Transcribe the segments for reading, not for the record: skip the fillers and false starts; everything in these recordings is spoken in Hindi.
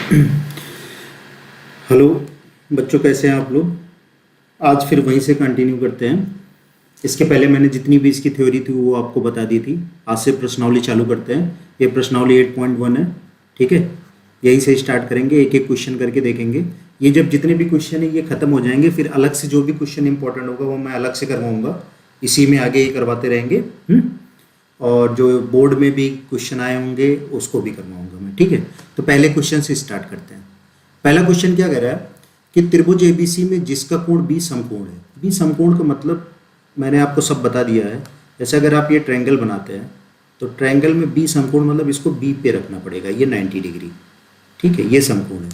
हेलो बच्चों, कैसे हैं आप लोग। आज फिर वहीं से कंटिन्यू करते हैं। इसके पहले मैंने जितनी भी इसकी थ्योरी थी वो आपको बता दी थी। आज से प्रश्नावली चालू करते हैं। ये प्रश्नावली 8.1 है, ठीक है। यहीं से स्टार्ट करेंगे, एक एक क्वेश्चन करके देखेंगे। ये जब जितने भी क्वेश्चन है ये खत्म हो जाएंगे, फिर अलग से जो भी क्वेश्चन इंपॉर्टेंट होगा वो मैं अलग से करवाऊंगा। इसी में आगे ही करवाते रहेंगे। और जो बोर्ड में भी क्वेश्चन आए होंगे उसको भी करवाऊंगा मैं, ठीक है। तो पहले क्वेश्चन से स्टार्ट करते हैं। पहला क्वेश्चन क्या कह रहा है कि त्रिभुज एबीसी में जिसका कोण बी समकोण है। बी समकोण का मतलब मैंने आपको सब बता दिया है। जैसे अगर आप ये ट्रायंगल बनाते हैं तो ट्रायंगल में बी समकोण मतलब इसको बी पे रखना पड़ेगा, ये 90 डिग्री, ठीक है, ये समकोण है।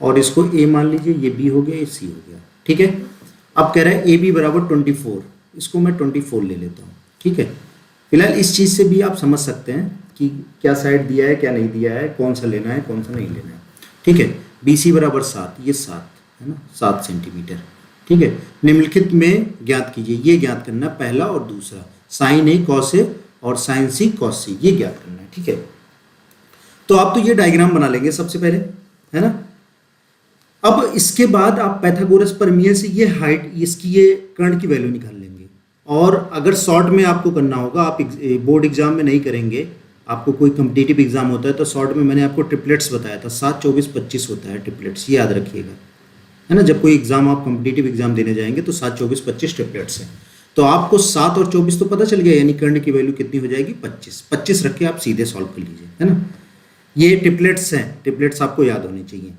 और इसको ए मान लीजिए, ये बी हो गया, ये सी हो गया, ठीक है। अब कह रहा है ए बी बराबर 24, इसको मैं 24 ले लेता हूँ, ठीक है। फिलहाल इस चीज़ से भी आप समझ सकते हैं कि क्या साइड दिया है क्या नहीं दिया है, कौन सा लेना है कौन सा नहीं लेना है, ठीक है। बी सी बराबर 7, ये 7 है ना, 7 सेंटीमीटर, ठीक है। निम्नलिखित में ज्ञात कीजिए, ये ज्ञात करना पहला और दूसरा, साइन ए कॉस ए और साइन सी कॉस सी, ये ज्ञात करना है, ठीक है। तो आप तो ये डायग्राम बना लेंगे सबसे पहले, है ना। अब इसके बाद आप पाइथागोरस प्रमेय से ये हाइट, इसकी ये कर्ण की वैल्यू निकाल लेंगे। और अगर शॉर्ट में आपको करना होगा, आप बोर्ड एग्जाम में नहीं करेंगे, आपको कोई कम्पिटिटिव एग्जाम होता है तो शॉर्ट में मैंने आपको ट्रिपलेट्स बताया था, 7, 24, 25 होता है ट्रिपलेट्स, ये याद रखिएगा, है ना। जब कोई एग्जाम आप कम्पिटिटिव एग्जाम देने जाएंगे तो 7, 24, 25 ट्रिपलेट्स हैं। तो आपको 7 और 24 तो पता चल गया, यानी कर्ण की वैल्यू कितनी हो जाएगी, 25। 25 रख के आप सीधे सॉल्व कर लीजिए, है ना। ये ट्रिपलेट्स हैं, ट्रिपलेट्स आपको याद होने चाहिए।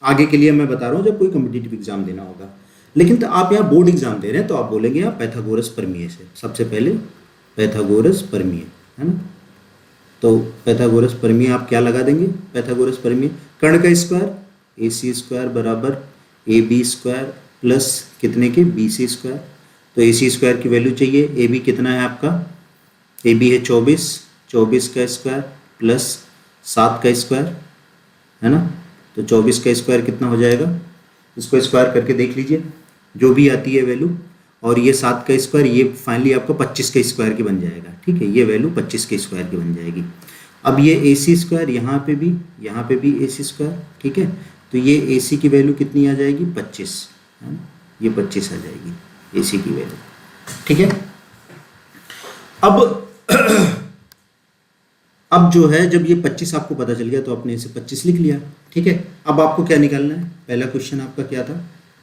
आगे के लिए मैं बता रहा हूँ जब कोई कम्पिटिटिव एग्जाम देना होगा। लेकिन तो आप यहाँ बोर्ड एग्जाम दे रहे हैं तो आप बोलेंगे यहाँ पाइथागोरस प्रमेय से, सबसे पहले पाइथागोरस प्रमेय, है ना। तो पाइथागोरस प्रमेय आप क्या लगा देंगे, पाइथागोरस प्रमेय कर्ण का स्क्वायर ए सी स्क्वायर बराबर ए बी स्क्वायर प्लस कितने के बी सी स्क्वायर। तो ए सी स्क्वायर की वैल्यू चाहिए, ए बी कितना है आपका, ए बी है 24, 24 का स्क्वायर प्लस 7 का स्क्वायर, है ना। तो 24 का स्क्वायर कितना हो जाएगा, इसको स्क्वायर करके देख लीजिए जो भी आती है वैल्यू। और ये 7 का स्क्वायर, ये फाइनली आपका 25 के स्क्वायर की बन जाएगा, ठीक है। ये वैल्यू 25 के स्क्वायर की बन जाएगी। अब ये ए सी स्क्वायर यहाँ पे भी ए सी स्क्वायर, ठीक है। तो ये ए सी की वैल्यू कितनी आ जाएगी, 25, है ना, ये 25 आ जाएगी ए सी की वैल्यू, ठीक है। अब जो है, जब ये 25 आपको पता चल गया तो आपने इसे 25 लिख लिया, ठीक है। अब आपको क्या निकालना है, पहला क्वेश्चन आपका क्या था,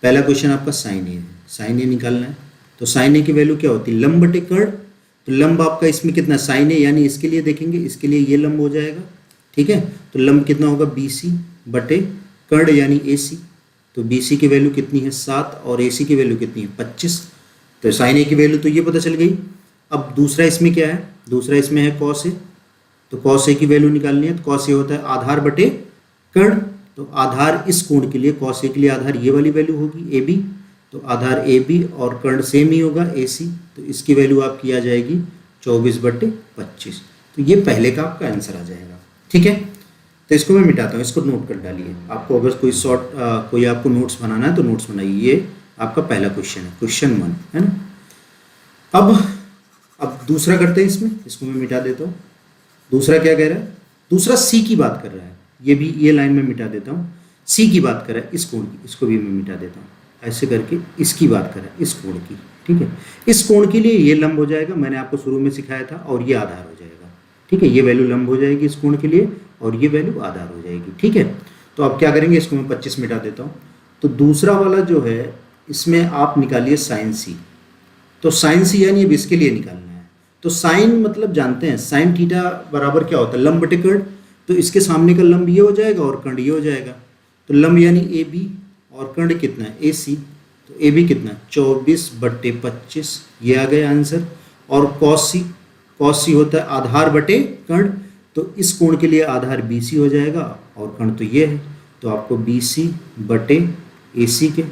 पहला क्वेश्चन आपका साइन ए है, साइन ए निकालना है। तो साइन ए की वैल्यू क्या होती है, लंब बटे कर्ण। तो लंब आपका इसमें कितना, साइन ए यानी इसके लिए देखेंगे, इसके लिए ये लंब हो जाएगा, ठीक है। तो लंब कितना होगा, बी सी बटे कर्ण यानी ए सी। तो बी सी की वैल्यू कितनी है 7 और ए सी की वैल्यू कितनी है 25। तो साइन ए की वैल्यू तो ये पता चल गई। अब दूसरा इसमें क्या है, दूसरा इसमें है कॉस ए। तो कॉस ए की वैल्यू निकालनी है। तो कॉस ए होता है आधार बटे कर्ण। तो आधार इस कोण के लिए, कॉस ए के लिए आधार ये वाली वैल्यू होगी ए बी। तो आधार ए बी और कर्ण सेम ही होगा ए सी। तो इसकी वैल्यू आपकी आ जाएगी 24/25। तो ये पहले का आपका आंसर आ जाएगा, ठीक है। तो इसको मैं मिटाता हूँ, इसको नोट कर डालिए। आपको अगर कोई कोई आपको नोट्स बनाना है तो नोट्स बनाइए। ये आपका पहला क्वेश्चन है, क्वेश्चन 1, है ना। अब दूसरा करते हैं, इसको मैं मिटा देता हूँ। दूसरा क्या कह रहा है, दूसरा सी की बात कर रहा है। ये लाइन में मिटा देता हूँ। सी की बात कर रहा है, इस कोण की, इसको भी मैं मिटा देता हूँ। ऐसे करके इसकी बात कर रहा है, इस कोण की, ठीक है। इस कोण के लिए ये लंब हो जाएगा, मैंने आपको शुरू में सिखाया था, और ये आधार हो जाएगा, ठीक है। ये वैल्यू लंब हो जाएगी इस कोण के लिए और ये वैल्यू आधार हो जाएगी, ठीक है। तो अब क्या करेंगे, इसको मैं 25 मिटा देता हूँ। तो दूसरा वाला जो है इसमें आप निकालिए साइन सी। तो साइन सी यानी अब इसके लिए निकालना है। तो साइन मतलब जानते हैं, साइन थीटा बराबर क्या होता है, लंब बटे कर्ण। तो इसके सामने का लंब ये हो जाएगा और कर्ण ये हो जाएगा। तो लंब यानी ए बी और कर्ण कितना है ए सी। तो ए बी कितना 24/25, ये आ गया आंसर। और कॉस सी होता है आधार बटे कर्ण। तो इस कोण के लिए आधार बी सी हो जाएगा और कर्ण तो ये है। तो आपको बी सी बटे ए सी के,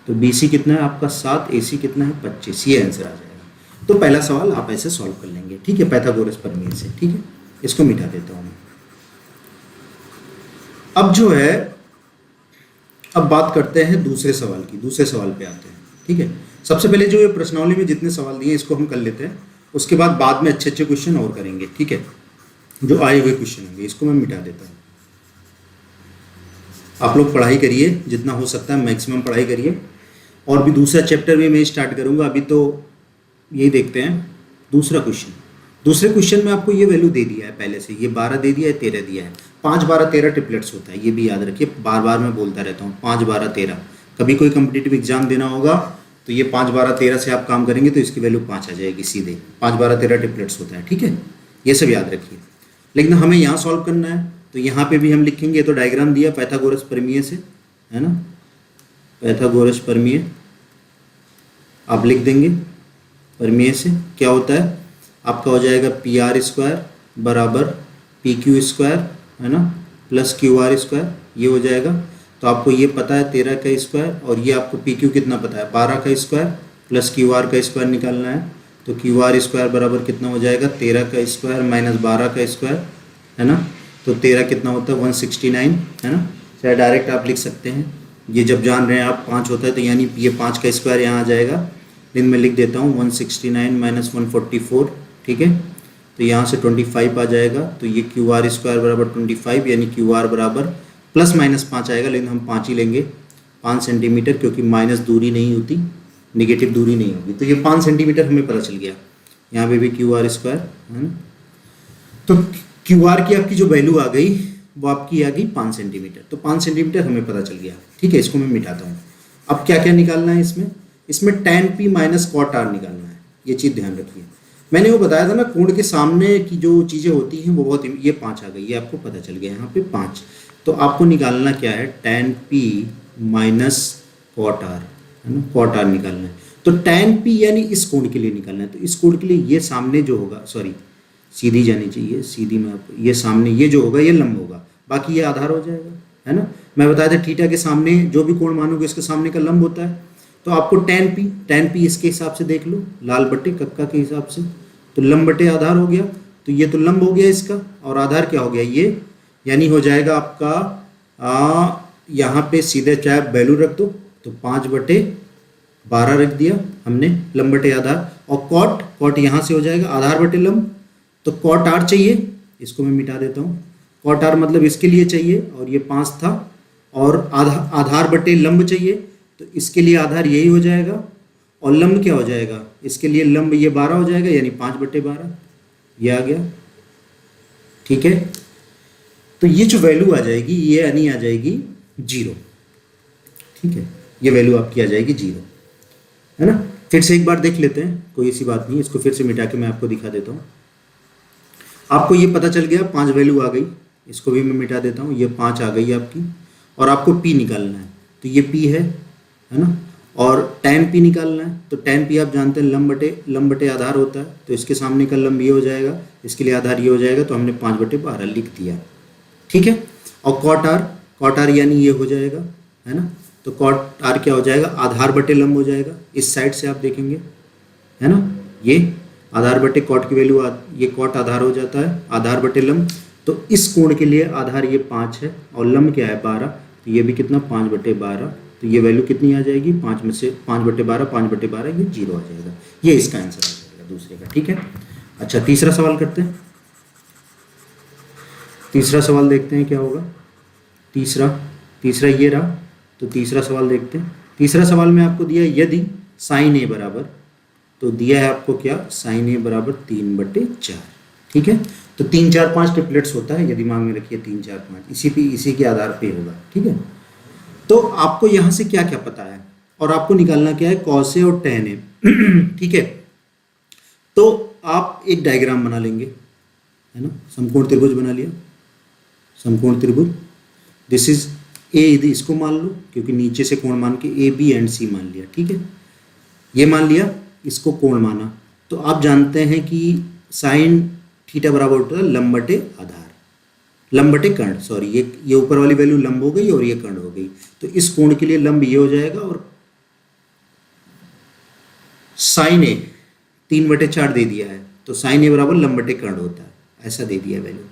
तो बी सी कितना है आपका 7, ए सी कितना है 25, ये आंसर आ जाएगा। तो पहला सवाल आप ऐसे सॉल्व कर लेंगे, ठीक है, पाइथागोरस प्रमेय से, ठीक है। इसको मिटा देता हूँ मैं। अब जो है, अब बात करते हैं दूसरे सवाल की, दूसरे सवाल पे आते हैं, ठीक है। सबसे पहले जो ये प्रश्नावली में जितने सवाल दिए इसको हम कर लेते हैं, उसके बाद में अच्छे क्वेश्चन और करेंगे, ठीक है। जो आए हुए क्वेश्चन होंगे इसको मैं मिटा देता हूँ। आप लोग पढ़ाई करिए, जितना हो सकता है मैक्सिमम पढ़ाई करिए। और भी दूसरा चैप्टर भी मैं स्टार्ट करूँगा, अभी तो यही देखते हैं दूसरा क्वेश्चन। दूसरे क्वेश्चन में आपको ये वैल्यू दे दिया है पहले से, ये 12 दे दिया है, 13 दिया है। 5, 12, 13 ट्रिपलेट्स होता है, ये भी याद रखिए, बार बार मैं बोलता रहता हूँ 5, 12, 13। कभी कोई कम्पिटिटिव एग्जाम देना होगा तो ये 5, 12, 13 से आप काम करेंगे तो इसकी वैल्यू 5 आ जाएगी सीधे। 5, 12, 13 ट्रिपलेट्स होता है, ठीक है, ये सब याद रखिए। लेकिन हमें यहाँ सॉल्व करना है तो यहाँ पे भी हम लिखेंगे, तो डायग्राम दिया पाइथागोरस प्रमेय से, है ना, पाइथागोरस प्रमेय आप लिख देंगे। प्रमेय से क्या होता है, आपका हो जाएगा PR² बराबर PQ², है ना, प्लस QR², ये हो जाएगा। तो आपको ये पता है 13 का स्क्वायर, और ये आपको PQ कितना पता है 12 का स्क्वायर, प्लस QR का स्क्वायर निकालना है। तो QR² बराबर कितना हो जाएगा 13 का स्क्वायर माइनस 12 का स्क्वायर, है ना। तो 13 कितना होता है 169, है ना। चाहे डायरेक्ट आप लिख सकते हैं, ये जब जान रहे हैं आप 5 होता है तो यानी ये 5 का स्क्वायर यहाँ आ जाएगा। दिन में लिख देता हूँ 169 माइनस 144, ठीक है। तो यहाँ से 25 आ जाएगा, तो ये QR² बराबर 25, यानी QR बराबर प्लस माइनस 5 आएगा, लेकिन हम 5 ही लेंगे, 5 सेंटीमीटर, क्योंकि माइनस दूरी नहीं होती, निगेटिव दूरी नहीं होगी। तो ये 5 सेंटीमीटर हमें पता चल गया। यहाँ पे भी QR², है ना। तो QR की आपकी जो वैल्यू आ गई वो आपकी आ गई 5 सेंटीमीटर। तो 5 सेंटीमीटर हमें पता चल गया, ठीक है। इसको मैं मिटाता हूँ। अब क्या क्या निकालना है इसमें tan P minus cot R निकालना है, ये चीज़ ध्यान रखिए। मैंने वो बताया था ना, कोण के सामने की जो चीज़ें होती हैं वो बहुत, ये 5 आ गई, ये आपको पता चल गया यहाँ पे 5। तो आपको निकालना क्या है tan P minus cot R, है ना, cot R निकालना है। तो tan P यानी इस कोण के लिए निकालना है। तो इस कोण के लिए ये सामने जो होगा, सॉरी सीधी जानी चाहिए, सीधी में आपको ये सामने ये जो होगा ये लंब होगा, बाकी ये आधार हो जाएगा, है ना। मैं बताया था थीटा के सामने जो भी कोण मानोगे इसके सामने का लंब होता है। तो आपको tan P इसके हिसाब से देख लो, लाल बट्टे कक्का के हिसाब से, तो लंब बटे आधार हो गया। तो ये तो लंब हो गया इसका, और आधार क्या हो गया ये, यानी हो जाएगा आपका यहाँ पे सीधे चाहे वैल्यू रख दो, तो 5/12 रख दिया हमने लंब बटे आधार। और कॉट यहाँ से हो जाएगा आधार बटे लंब। तो cot R चाहिए, इसको मैं मिटा देता हूँ। cot R मतलब इसके लिए चाहिए, और ये 5 था, और आधार बटे लंब चाहिए, तो इसके लिए आधार यही हो जाएगा, और लंब क्या हो जाएगा, इसके लिए लंब ये 12 हो जाएगा, यानी 5/12 ये आ गया, ठीक है। तो ये जो वैल्यू आ जाएगी ये यानी आ जाएगी 0, ठीक है। ये वैल्यू आपकी आ जाएगी 0, है ना। फिर से एक बार देख लेते हैं, कोई ऐसी बात नहीं, इसको फिर से मिटा के मैं आपको दिखा देता हूँ। आपको ये पता चल गया 5 वैल्यू आ गई, इसको भी मैं मिटा देता हूँ, ये 5 आ गई आपकी। और आपको P निकालना है, तो ये P है ना। और tan P निकालना है, तो tan P आप जानते हैं लंब बटे आधार होता है, तो इसके सामने का लंब ये हो जाएगा, इसके लिए आधार ये हो जाएगा, तो हमने 5/12 लिख दिया, ठीक है। और cot R यानी ये हो जाएगा, है ना। तो cot R क्या हो जाएगा, आधार बटे लंब हो जाएगा, इस साइड से आप देखेंगे, है ना। ये आधार बटे कॉट की वैल्यू, ये कॉट आधार हो जाता है, आधार बटे लंब। तो इस कोण के लिए आधार ये 5 है, और लंब क्या है 12, तो ये भी कितना 5/12। तो ये वैल्यू कितनी आ जाएगी, 5 में से 5/12 ये 0 आ जाएगा। ये इसका आंसर आ जाएगा दूसरे का, ठीक है। अच्छा, तीसरा सवाल करते हैं। तीसरा सवाल देखते हैं क्या होगा। तीसरा ये रहा। तो तीसरा सवाल देखते हैं। तीसरा सवाल में आपको दिया यदि sin A बराबर, तो दिया है आपको क्या, sin A बराबर 3/4, ठीक है। तो 3, 4, 5 ट्रिपलेट्स होता है, ये दिमाग में रखिए, 3, 4, 5 इसी के आधार पे होगा, ठीक है। तो आपको यहाँ से क्या क्या पता है, और आपको निकालना क्या है, cos A और tan A, ठीक है। तो आप एक डायग्राम बना लेंगे, है ना। समकोण त्रिभुज बना लिया, समकोण त्रिभुज, दिस इज A, इसको मान लो, क्योंकि नीचे से कोण मान के A, B एंड C मान लिया, ठीक है। ये मान लिया, इसको कोण माना। तो आप जानते हैं कि साइन थीटा बराबर होता है लंब बटे आधार, लंब बटे कर्ण, सॉरी ये ऊपर वाली वैल्यू लंब हो गई और ये कर्ण हो गई। तो इस कोण के लिए लंब ये हो जाएगा, और साइन A 3/4 दे दिया है, तो साइन A बराबर लंब बटे कर्ण होता है, ऐसा दे दिया वैल्यू,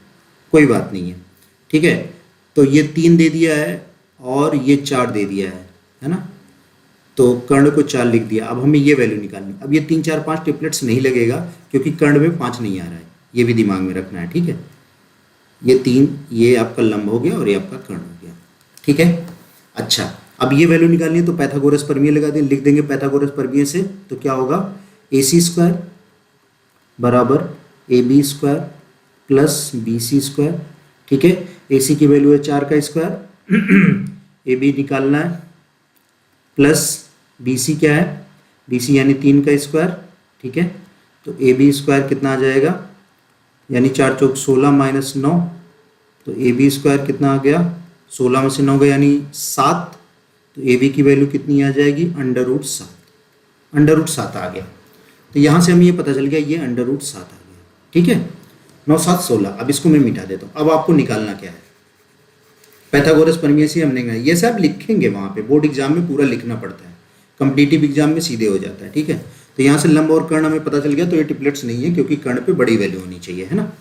कोई बात नहीं है, ठीक है। तो ये 3 दे दिया है और ये 4 दे दिया है ना। तो कर्ण को 4 लिख दिया। अब हमें ये वैल्यू निकालनी। अब ये 3, 4, 5 ट्रिपलेट्स नहीं लगेगा, क्योंकि कर्ण में 5 नहीं आ रहा है, ये भी दिमाग में रखना है, ठीक है। ये 3 ये आपका लंब हो गया और ये आपका कर्ण हो गया, ठीक है। अच्छा, अब ये वैल्यू निकालनी है तो पाइथागोरस प्रमेय लगा दें, लिख देंगे पाइथागोरस प्रमेय से। तो क्या होगा, AC स्क्वायर बराबर AB square plus BC square. ठीक है, AC की वैल्यू है 4 का स्क्वायर, AB निकालना है, प्लस BC क्या है, BC यानी 3 का स्क्वायर। ठीक है, तो AB स्क्वायर कितना आ जाएगा, यानी 4 चौक 16 माइनस 9, तो AB स्क्वायर कितना आ गया, 16 में से 9 गया यानी 7। तो AB की वैल्यू कितनी आ जाएगी, √7, √7 आ गया। तो यहाँ से हमें ये पता चल गया ये √7 आ गया। ठीक है, 9 7 16। अब इसको मैं मिटा देता हूँ। अब आपको निकालना क्या है, पाइथागोरस प्रमेय से हमने कहा, ये सब लिखेंगे वहाँ पे, बोर्ड एग्जाम में पूरा लिखना पड़ता है, कॉम्पिटिटिव एग्जाम में सीधे हो जाता है। ठीक है, तो यहाँ से लंब और कर्ण हमें पता चल गया, तो ये ट्रिपलेट्स नहीं है क्योंकि कर्ण पे बड़ी वैल्यू होनी चाहिए, है ना।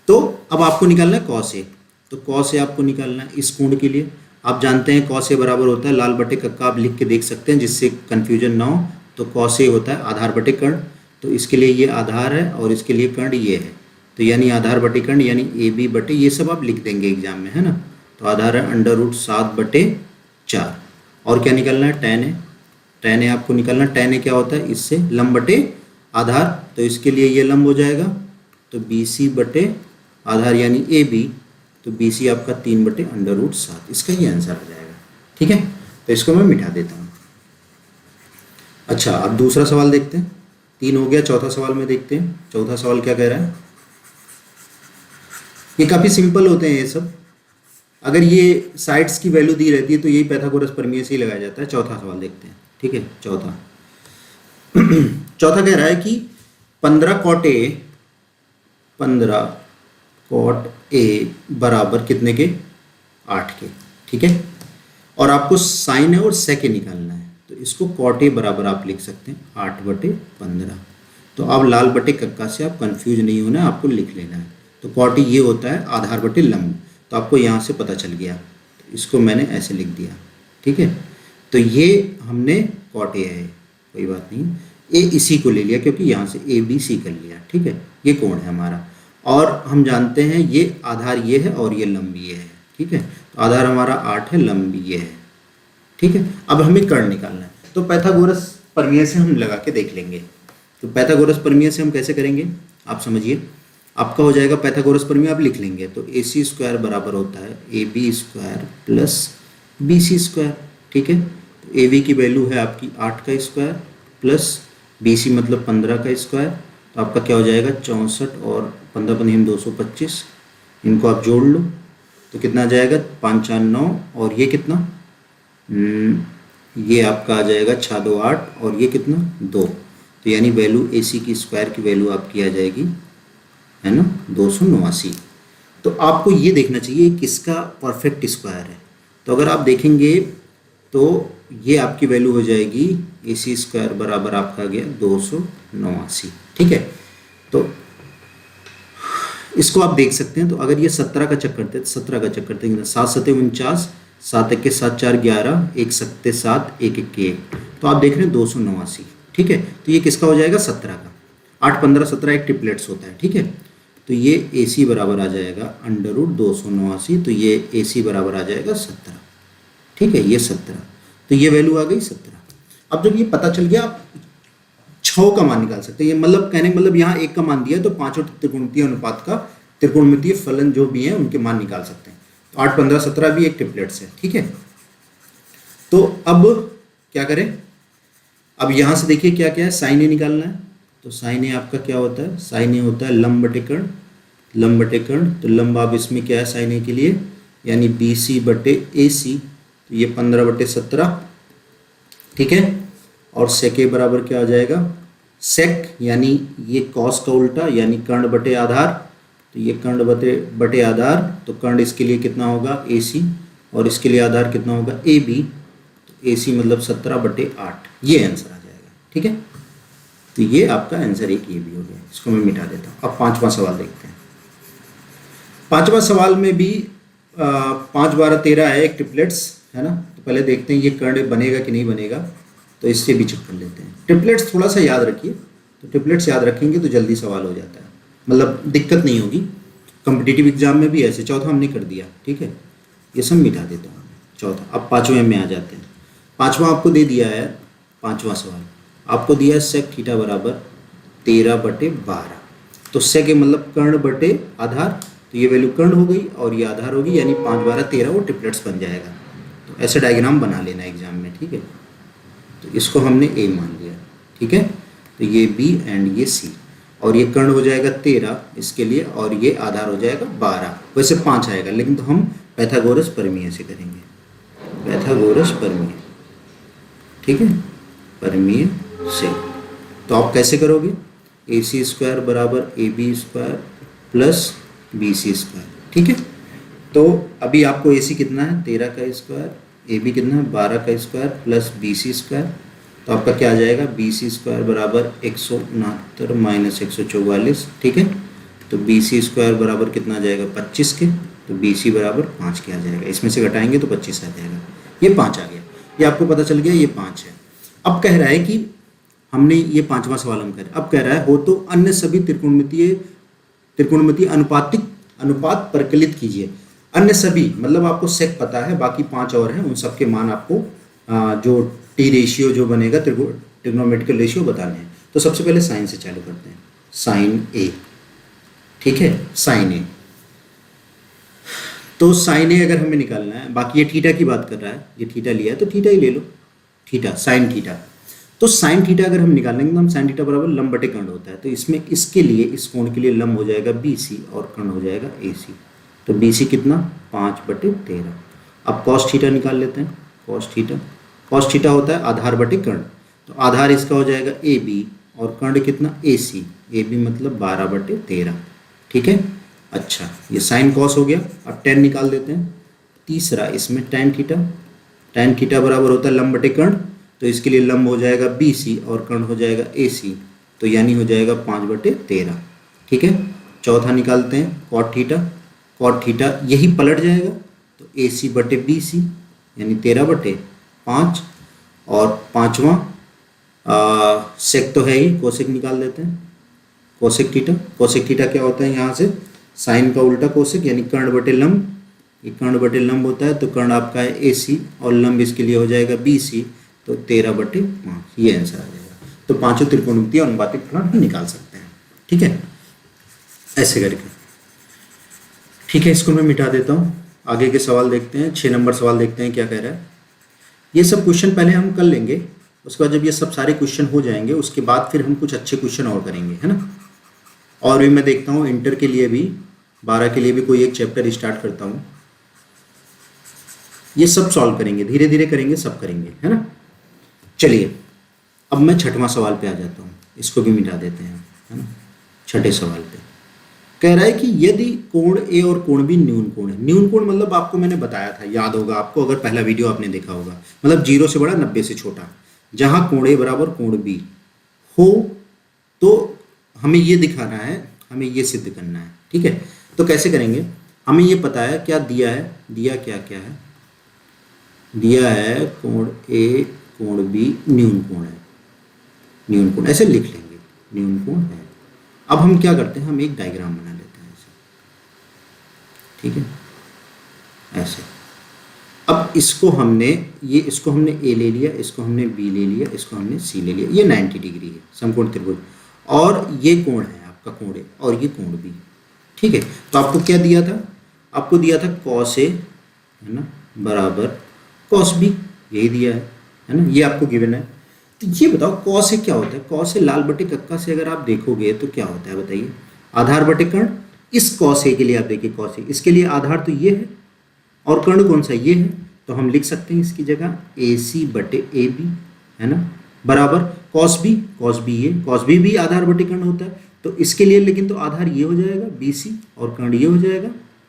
तो अब आपको निकालना है cos A। तो cos A आपको निकालना है इस कोण के लिए। आप जानते हैं cos A बराबर होता है लाल बटे कक्का, आप लिख के देख सकते हैं जिससे कन्फ्यूजन ना हो। तो cos A होता है आधार बटे कर्ण, तो इसके लिए ये आधार है और इसके लिए कर्ण ये है, तो यानी आधार बटे कर्ण यानी AB बटे, ये सब आप लिख देंगे एग्जाम में, है ना। तो आधार है √7/4। और क्या निकालना है, tan A। tan A आपको निकालना, tan A क्या होता है, इससे लंब बटे आधार, तो इसके लिए ये लंब हो जाएगा, तो BC बटे आधार यानी AB, तो BC आपका 3/√7, इसका ये आंसर आ जाएगा। ठीक है, तो इसको मैं मिटा देता हूँ। अच्छा, अब दूसरा सवाल देखते हैं, 3 हो गया, चौथा सवाल में देखते हैं। चौथा सवाल क्या कह रहा है, ये काफ़ी सिंपल होते हैं ये सब। अगर ये साइड्स की वैल्यू दी रहती है तो यही पाइथागोरस प्रमेय से ही लगाया जाता है। चौथा सवाल देखते हैं। ठीक है, चौथा चौथा कह रहा है कि 15 cot A बराबर कितने के, 8 के। ठीक है, और आपको साइन है और सेक निकालना है, तो इसको cot A बराबर आप लिख सकते हैं 8/15। तो अब लाल बटे कक्का से आप कंफ्यूज नहीं होना है, आपको लिख लेना है। तो cot A ये होता है आधार बटे लंब, तो आपको यहाँ से पता चल गया, तो इसको मैंने ऐसे लिख दिया। ठीक है, तो ये हमने cot A है, कोई बात नहीं, A इसी को ले लिया क्योंकि यहाँ से ABC कर लिया। ठीक है, ये कोण है हमारा, और हम जानते हैं ये आधार ये है और ये लंब ये है। ठीक है, तो आधार हमारा 8 है, लंब ये है। ठीक है, अब हमें कर्ण निकालना है, तो पाइथागोरस प्रमेय से हम लगा के देख लेंगे। तो पाइथागोरस प्रमेय से हम कैसे करेंगे, आप समझिए। आपका हो जाएगा पाइथागोरस प्रमेय, आप लिख लेंगे, तो AC स्क्वायर बराबर होता है AB square plus BC square. ठीक है, तो AB की वैल्यू है आपकी 8 का स्क्वायर प्लस BC मतलब 15 का स्क्वायर, तो आपका क्या हो जाएगा 64, और 15 15 225, इनको आप जोड़ लो तो कितना आ जाएगा 5 4 9, और ये कितना, ये आपका आ जाएगा 6 2 8, और ये कितना 2, तो यानी वैल्यू AC की स्क्वायर की वैल्यू आपकी आ जाएगी, है ना, 289। तो आपको ये देखना चाहिए किसका परफेक्ट स्क्वायर है। तो अगर आप देखेंगे तो ये आपकी वैल्यू हो जाएगी AC स्क्वायर बराबर आपका आ गया 289। ठीक है, तो इसको आप देख सकते हैं। तो अगर ये 17 का चेक करते हैं, 17 का चेक करते हैं, 7 7 49, 7 1 7 4 11, 1 7 7 1 1 1, तो आप देख रहे हैं 289। ठीक है, तो ये किसका हो जाएगा 17 का, 8 15 17 एक ट्रिपलेट्स होता है। ठीक है, तो ये AC बराबर आ जाएगा √289, तो ये AC बराबर आ जाएगा 17। ठीक है, ये 17, तो ये वैल्यू आ गई 17। अब जब ये पता चल गया, आप 6 का मान निकाल सकते हैं। ये मतलब कहने का मतलब यहाँ 1 का मान दिया, तो 5 त्रिकोणमितीय अनुपात का त्रिकोणमितीय फलन जो भी है उनके मान निकाल सकते हैं। तो 8 15 17 भी एक ट्रिपलेट्स है। ठीक है, तो अब क्या करें, अब यहाँ से देखिए क्या क्या है, साइन ए निकालना है। तो साइन ए आपका क्या होता है, साइन ए होता है लंब बटे कर्ण, लंब बटे कर्ण, तो लंब आप इसमें क्या है साइन ए के लिए, यानी BC बटे AC, तो ये 15/17। ठीक है, और सेक ए बराबर क्या आ जाएगा, सेक यानी ये कॉस का उल्टा यानी कर्ण बटे आधार, तो ये कर्ण बटे आधार, तो कर्ण इसके लिए कितना होगा AC, और इसके लिए आधार कितना होगा AB, तो AC मतलब 17/8, ये आंसर आ जाएगा। ठीक है, तो ये आपका आंसर एक ये भी हो गया, इसको मैं मिटा देता हूँ। अब 5वां सवाल देखते हैं। 5वां सवाल में भी 5 12 13 है, एक ट्रिपलेट्स है ना। तो पहले देखते हैं ये कर्ण बनेगा कि नहीं बनेगा, तो इससे भी चेक कर लेते हैं। ट्रिपलेट्स थोड़ा सा याद रखिए, तो ट्रिपलेट्स याद रखेंगे तो जल्दी सवाल हो जाता है, मतलब दिक्कत नहीं होगी। कॉम्पिटिटिव एग्जाम में भी ऐसे, चौथा हमने कर दिया। ठीक है, ये सब मिटा देता हूँ। चौथा। अब पाँचवें में आ जाते हैं। पाँचवा आपको दे दिया है, पाँचवा सवाल आपको दिया है सेक थीटा बराबर 13/12। तो सेक मतलब कर्ण बटे आधार, तो ये वैल्यू कर्ण हो गई और ये आधार होगी, यानी 5 12 13 वो ट्रिपलेट्स बन जाएगा। तो ऐसे डायग्राम बना लेना एग्जाम में, ठीक है। तो इसको हमने ए मान लिया, ठीक है। तो ये बी एंड ये सी, और ये कर्ण हो जाएगा 13 इसके लिए, और ये आधार हो जाएगा 12। वैसे 5 आएगा, लेकिन तो हम पैथागोरस प्रमेय से करेंगे, पैथागोरस प्रमेय, ठीक है, प्रमेय से। तो आप कैसे करोगे, ए सी स्क्वायर बराबर A B square plus B C square, ठीक है। तो अभी आपको ए सी कितना है 13 का स्क्वायर, ए बी कितना है 12 का square plus B C square. तो आपका क्या आ जाएगा, बी सी स्क्वायर बराबर 169 माइनस 144, ठीक है। तो बी सी स्क्वायर बराबर कितना आ जाएगा 25 के, तो बी सी बराबर 5 के आ जाएगा। इसमें से घटाएंगे तो 25 आ जाएगा, ये 5 आ गया, ये आपको पता चल गया ये 5 है। अब कह रहा है कि हमने ये पाँचवा सवाल हम करें, अब कह रहा है हो तो अन्य सभी त्रिकोणमितीय अनुपात परिकलित कीजिए। अन्य सभी मतलब आपको सेक पता है, बाकी 5 और हैं, उन सब के मान आपको जो टी रेशियो जो बनेगा ट्रिग्नोमेट्रिकल रेशियो बताने हैं। तो सबसे पहले साइन से चालू करते हैं, साइन ए, ठीक है, साइन ए। तो साइन ए अगर हमें निकालना है, बाकी ये थीटा की बात कर रहा है, ये थीटा लिया है तो थीटा ही ले लो, थीटा साइन थीटा। तो साइन थीटा अगर हम निकालेंगे तो हम साइन थीटा बराबर लंब बटे कर्ण होता है। तो इसमें इसके लिए इस कोण के लिए लंब हो जाएगा बी सी और कर्ण हो जाएगा ए सी। तो बी सी कितना 5/13। अब कॉस थीटा निकाल लेते हैं, कॉस थीटा, कॉस थीटा होता है आधार बटे कर्ण। तो आधार इसका हो जाएगा ए बी और कर्ण कितना ए सी, ए बी मतलब 12/13, ठीक है। अच्छा, ये साइन कॉस हो गया। अब टेन निकाल देते हैं। तीसरा इसमें टैन थीटा, टैन थीटा बराबर होता है लंब बटे कर्ण। तो इसके लिए लंब हो जाएगा बी सी और कर्ण हो जाएगा ए सी, तो यानी हो जाएगा 5/13, ठीक है। चौथा निकालते हैं कॉट थीटा, कॉट थीटा यही पलट जाएगा, तो ए सी बटे बी सी यानी 13/5। और पाँचवा सेक तो है ही, कोसेक निकाल देते हैं, कोसेक थीटा। कोसेक थीटा क्या होता है, यहाँ से साइन का उल्टा कोसेक यानी कर्ण बटे लंब, ये कर्ण बटे लंब होता है। तो कर्ण आपका है ए सी और लंब इसके लिए हो जाएगा बी सी, तो 13/5, ये आंसर आ जाएगा। तो पांचों त्रिकोणमितीय अनुपातिक फलन हम निकाल सकते हैं, ठीक है, ऐसे करके, ठीक है। इसको मैं मिटा देता हूँ, आगे के सवाल देखते हैं। 6 नंबर सवाल देखते हैं क्या कह रहा है। ये सब क्वेश्चन पहले हम कर लेंगे, उसके बाद जब ये सब सारे क्वेश्चन हो जाएंगे उसके बाद फिर हम कुछ अच्छे क्वेश्चन और करेंगे, है ना। और भी मैं देखता हूँ इंटर के लिए भी, 12 के लिए भी कोई एक चैप्टर स्टार्ट करता हूँ। ये सब सॉल्व करेंगे, धीरे धीरे करेंगे, सब करेंगे, है ना। चलिए अब मैं 6वां सवाल पे आ जाता हूँ, इसको भी मिटा देते हैं, है ना। 6ठे सवाल पे कह रहा है कि यदि कोण ए और कोण बी न्यून कोण है। न्यून कोण मतलब आपको मैंने बताया था, याद होगा आपको, अगर पहला वीडियो आपने देखा होगा, मतलब 0 से बड़ा 90 से छोटा, जहाँ कोण ए बराबर कोण बी हो, तो हमें ये दिखाना है, हमें ये सिद्ध करना है, ठीक है। तो कैसे करेंगे, हमें ये पता है क्या दिया है, दिया क्या क्या है, दिया है कोण ए कोण बी न्यून कोण है, न्यून कोण ऐसे लिख लेंगे, न्यून कोण है। अब हम क्या करते हैं, हम एक डायग्राम बना लेते हैं ऐसे, ठीक है, ऐसे। अब इसको हमने इसको हमने ए ले लिया, इसको हमने बी ले लिया, इसको हमने सी ले लिया, ये 90 डिग्री है समकोण त्रिभुज, और ये कोण है आपका कोण ए और ये कोण बी, ठीक है। तो आपको क्या दिया था, आपको दिया था कॉस ए, है ना, बराबर कॉस बी, यही दिया है ना, ये आपको गिवन है। तो ये बताओ कॉस ए क्या होता है, कॉस ए लाल बटे कक्का से अगर आप देखोगे तो क्या होता है बताइए, आधार बटे कर्ण। इस कॉस ए के लिए आप देखिए, कॉस ए इसके लिए आधार तो ये है और कर्ण कौन सा, ये है। तो हम लिख सकते हैं इसकी जगह ए सी बटे ए बी, है ना, बराबर कॉस बी, कॉस बी ये, कॉस बी भी आधार बटे कर्ण होता है। तो इसके लिए लेकिन तो आधार ये हो जाएगा बी सी और कर्ण ये हो जाएगा,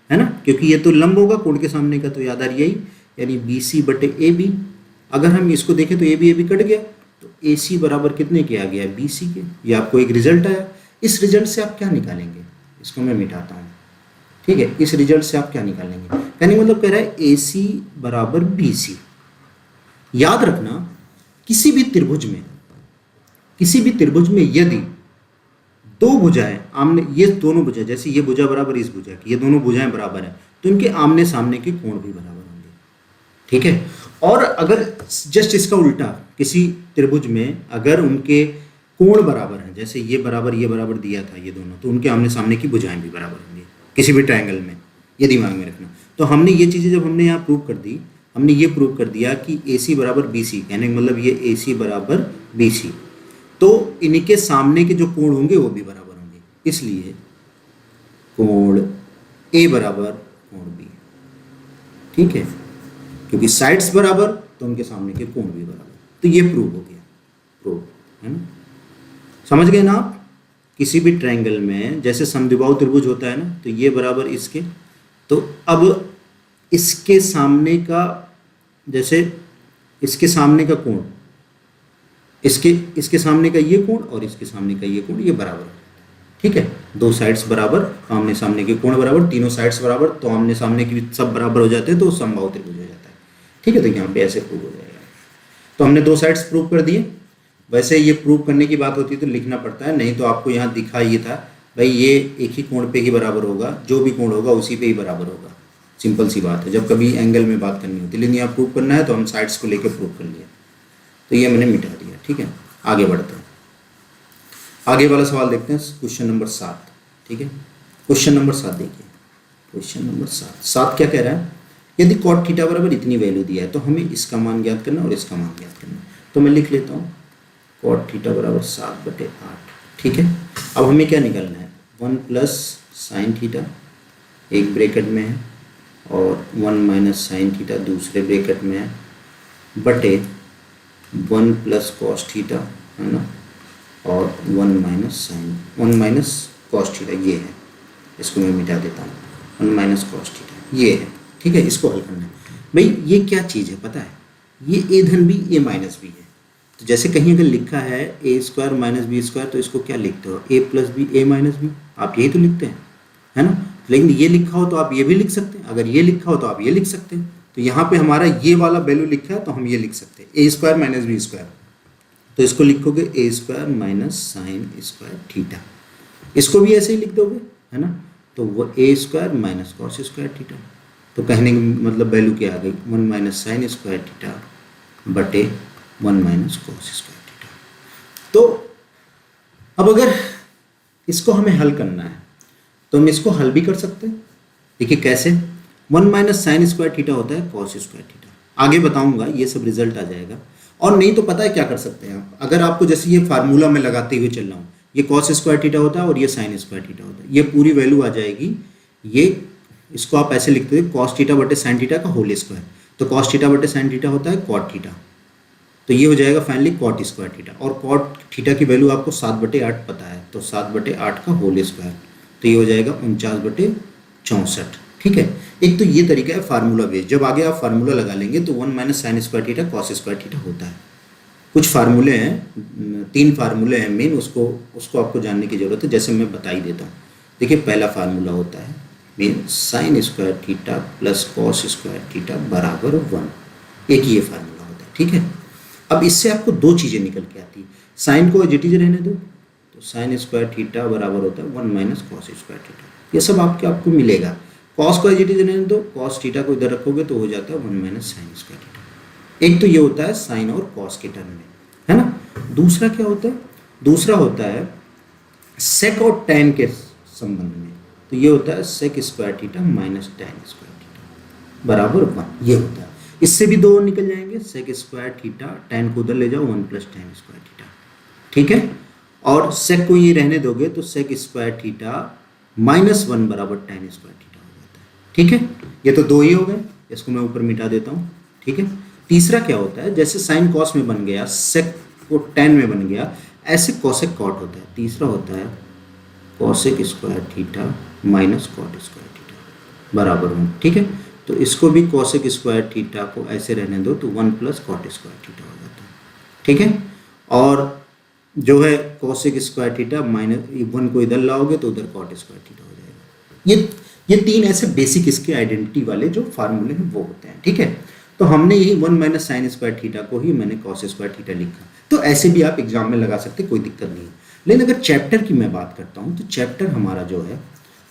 है ना, क्योंकि ये तो लंब होगा कोण के सामने का, तो ये आधार यही, यानी बी सी बटे ए बी। अगर हम इसको देखें तो ए बी कट गया, तो ए सी बराबर कितने के आ गया, बी सी के। ये आपको एक रिजल्ट आया। इस रिजल्ट से आप क्या निकालेंगे, इसको मैं मिटाता हूँ, ठीक है। इस रिजल्ट से आप क्या निकालेंगे, यानी मतलब कह रहा है ए सी बराबर बी सी। याद रखना किसी भी त्रिभुज में यदि दो भुजाएं आमने, ये दोनों भुजाएं, जैसे ये भुजा बराबर इस भुजा की, ये दोनों भुजाएं बराबर हैं, तो इनके आमने सामने के कोण भी बराबर होंगे। ठीक है। और अगर जस्ट इसका उल्टा किसी त्रिभुज में अगर उनके कोण बराबर हैं, जैसे ये बराबर दिया था ये दोनों, तो उनके आमने सामने की भुजाएं भी बराबर होंगी किसी भी ट्रायंगल में, ये दिमाग में रखना। तो हमने ये चीज़ें जब हमने यहाँ प्रूव कर दी, हमने ये प्रूव कर दिया कि AC बराबर BC, कहने का मतलब ये AC बराबर BC, तो इनके सामने के जो कोण होंगे वो भी बराबर होंगे, इसलिए कोण A बराबर कोण B, ठीक है, क्योंकि साइड्स बराबर तो उनके सामने के कोण भी बराबर। तो ये प्रूव हो गया, प्रूव है ना, समझ गए ना आप। किसी भी ट्रायंगल में जैसे समद्विबाहु त्रिभुज होता है ना, तो ये बराबर इसके, तो अब इसके सामने का, जैसे इसके सामने का कोण, इसके सामने का ये कोण और इसके सामने का ये कोण, ये बराबर है, ठीक है। दो साइड्स बराबर, आमने सामने के कोण बराबर, तीनों साइड्स बराबर, तो आमने सामने की सब बराबर हो जाते हैं, तो समबाहु त्रिभुज हो जाता है, ठीक है। तो यहाँ पे ऐसे प्रूव हो जाएगा। तो हमने दो साइड्स प्रूव कर दिए। वैसे ये प्रूव करने की बात होती है तो लिखना पड़ता है, नहीं तो आपको यहाँ दिखा ये था भाई ये एक ही कोण पे ही बराबर होगा, जो भी कोण होगा उसी पे ही बराबर होगा, सिंपल सी बात है जब कभी एंगल में बात करनी होती है। लेकिन यहाँ प्रूव करना है तो हम साइड्स को लेकर प्रूव कर लिया, तो ये मैंने मिटा दिया, ठीक है। आगे बढ़ते हैं, आगे वाला सवाल देखते हैं, क्वेश्चन नंबर 7, ठीक है। क्वेश्चन नंबर 7 देखिए, क्वेश्चन नंबर 7 क्या कह रहा है, यदि कॉट थीटा बराबर इतनी वैल्यू दिया है तो हमें इसका मान ज्ञात करना और इसका मान ज्ञात करना। तो मैं लिख लेता हूँ कॉट थीटा बराबर 7/8, ठीक है। अब हमें क्या निकालना है, 1 प्लस साइन थीटा एक ब्रैकेट में है और 1 माइनस साइन थीटा दूसरे ब्रैकेट में है, बटे 1 प्लस कॉस थीटा, है ना, और 1 माइनस कॉस थीटा ये है, इसको मैं मिटा देता हूँ, 1 माइनस कॉस थीटा ये है, ठीक है। इसको हल करना है। भाई ये क्या चीज़ है पता है, ये ए धन बी ए माइनस बी है। तो जैसे कहीं अगर लिखा है A² माइनस B², तो इसको क्या लिखते हो, A plus B A minus B, आप यही तो लिखते हैं, है ना। लेकिन ये लिखा हो तो आप ये भी लिख सकते हैं, अगर ये लिखा हो तो आप ये लिख सकते हैं। तो यहाँ पे हमारा ये वाला वैल्यू लिखा है तो हम ये लिख सकते हैं A² माइनस B², तो इसको लिखोगे A² minus sine square theta, इसको भी ऐसे ही लिख दोगे, है ना। तो वो A² minus cos square theta, तो कहने का मतलब वैल्यू क्या आ गई, 1 माइनस साइन स्क्वायर थीटा बटे 1 माइनस कॉस स्क्वायर थीटा। तो अब अगर इसको हमें हल करना है तो हम इसको हल भी कर सकते हैं, देखिए कैसे, 1 माइनस साइन स्क्वायर थीटा होता है कॉस स्क्वायर थीटा, आगे बताऊंगा, ये सब रिजल्ट आ जाएगा। और नहीं तो पता है क्या कर सकते हैं आप, अगर आपको जैसे ये फार्मूला में लगाते हुए चल रहा हूँ, ये कॉस स्क्वायर थीटा होता है और ये साइन स्क्वायर थीटा होता है, ये पूरी वैल्यू आ जाएगी, ये इसको आप ऐसे लिखते हो कॉस थीटा बटे साइन थीटा का होल स्क्वायर, तो कॉस थीटा बटे साइन थीटा होता है कॉट थीटा, तो ये हो जाएगा फाइनली कॉट स्क्वायर थीटा, और कॉट थीटा की वैल्यू आपको 7/8 पता है, तो 7/8 का होल स्क्वायर, तो ये हो जाएगा 49/64, ठीक है। एक तो ये तरीका है फार्मूला बेस्ड, जब आगे आप फार्मूला लगा लेंगे तो 1 minus sine square theta cos square theta होता है। कुछ फार्मूले हैं, 3 फार्मूले हैं मेन, उसको आपको जानने की जरूरत है, जैसे मैं बता ही देता हूँ। देखिए पहला फार्मूला होता है main sine square theta plus cos square theta बराबर 1, एक ये फार्मूला होता है, ठीक है। अब इससे आपको दो चीज़ें निकल के आती है, साइन को एज इट इज रहने दो, तो साइन स्क्वायर थीटा बराबर होता है 1 माइनस कॉस स्क्वायर थीटा, ये सब आपको मिलेगा। कॉस को एज इट इज रहने दो, कॉस थीटा को इधर रखोगे तो हो जाता है 1 माइनस साइन स्क्वायर थीटा। एक तो ये होता है साइन और कॉस के टर्म में, है ना। दूसरा क्या होता है, दूसरा होता है सेक और टैन के संबंध में, तो ये होता है sec square theta minus tan square theta बराबर 1, ये होता है। इससे भी दो निकल जाएंगे, सेक स्क्वायर थीटा, टैन को उधर ले जाओ 1 प्लस टैन स्क्वायर थीटा, ठीक है। और सेक को ये रहने दोगे तो सेक स्क्वायर थीटा माइनस 1 बराबर टैन स्क्वायर थीटा हो जाता है, ठीक है। ये तो दो ही हो गए, इसको मैं ऊपर मिटा देता हूँ, ठीक है। तीसरा क्या होता है, जैसे साइन कॉस में बन गया, सेक को टैन में बन गया, ऐसे कॉसेक कॉट होता है। तीसरा होता है cosec square theta minus cot square theta बराबर 1, ठीक है। तो इसको भी कॉसेक स्क्वायर थीटा को ऐसे रहने दो तो 1 प्लस कॉट स्क्वायर थीटा हो जाता है, ठीक है। और जो है कॉसेक स्क्वायर थीटा माइनस 1 को इधर लाओगे तो उधर कॉट स्क्वायर थीटा हो जाएगा। ये 3 ऐसे बेसिक इसके आइडेंटिटी वाले जो फार्मूले हैं वो होते हैं, ठीक है। तो हमने यही 1 माइनस साइन स्क्वायर थीटा को ही मैंने कॉस स्क्वायर थीटा लिखा, तो ऐसे भी आप एग्जाम में लगा सकते, कोई दिक्कत नहीं है। लेकिन अगर चैप्टर की मैं बात करता हूँ तो चैप्टर हमारा जो है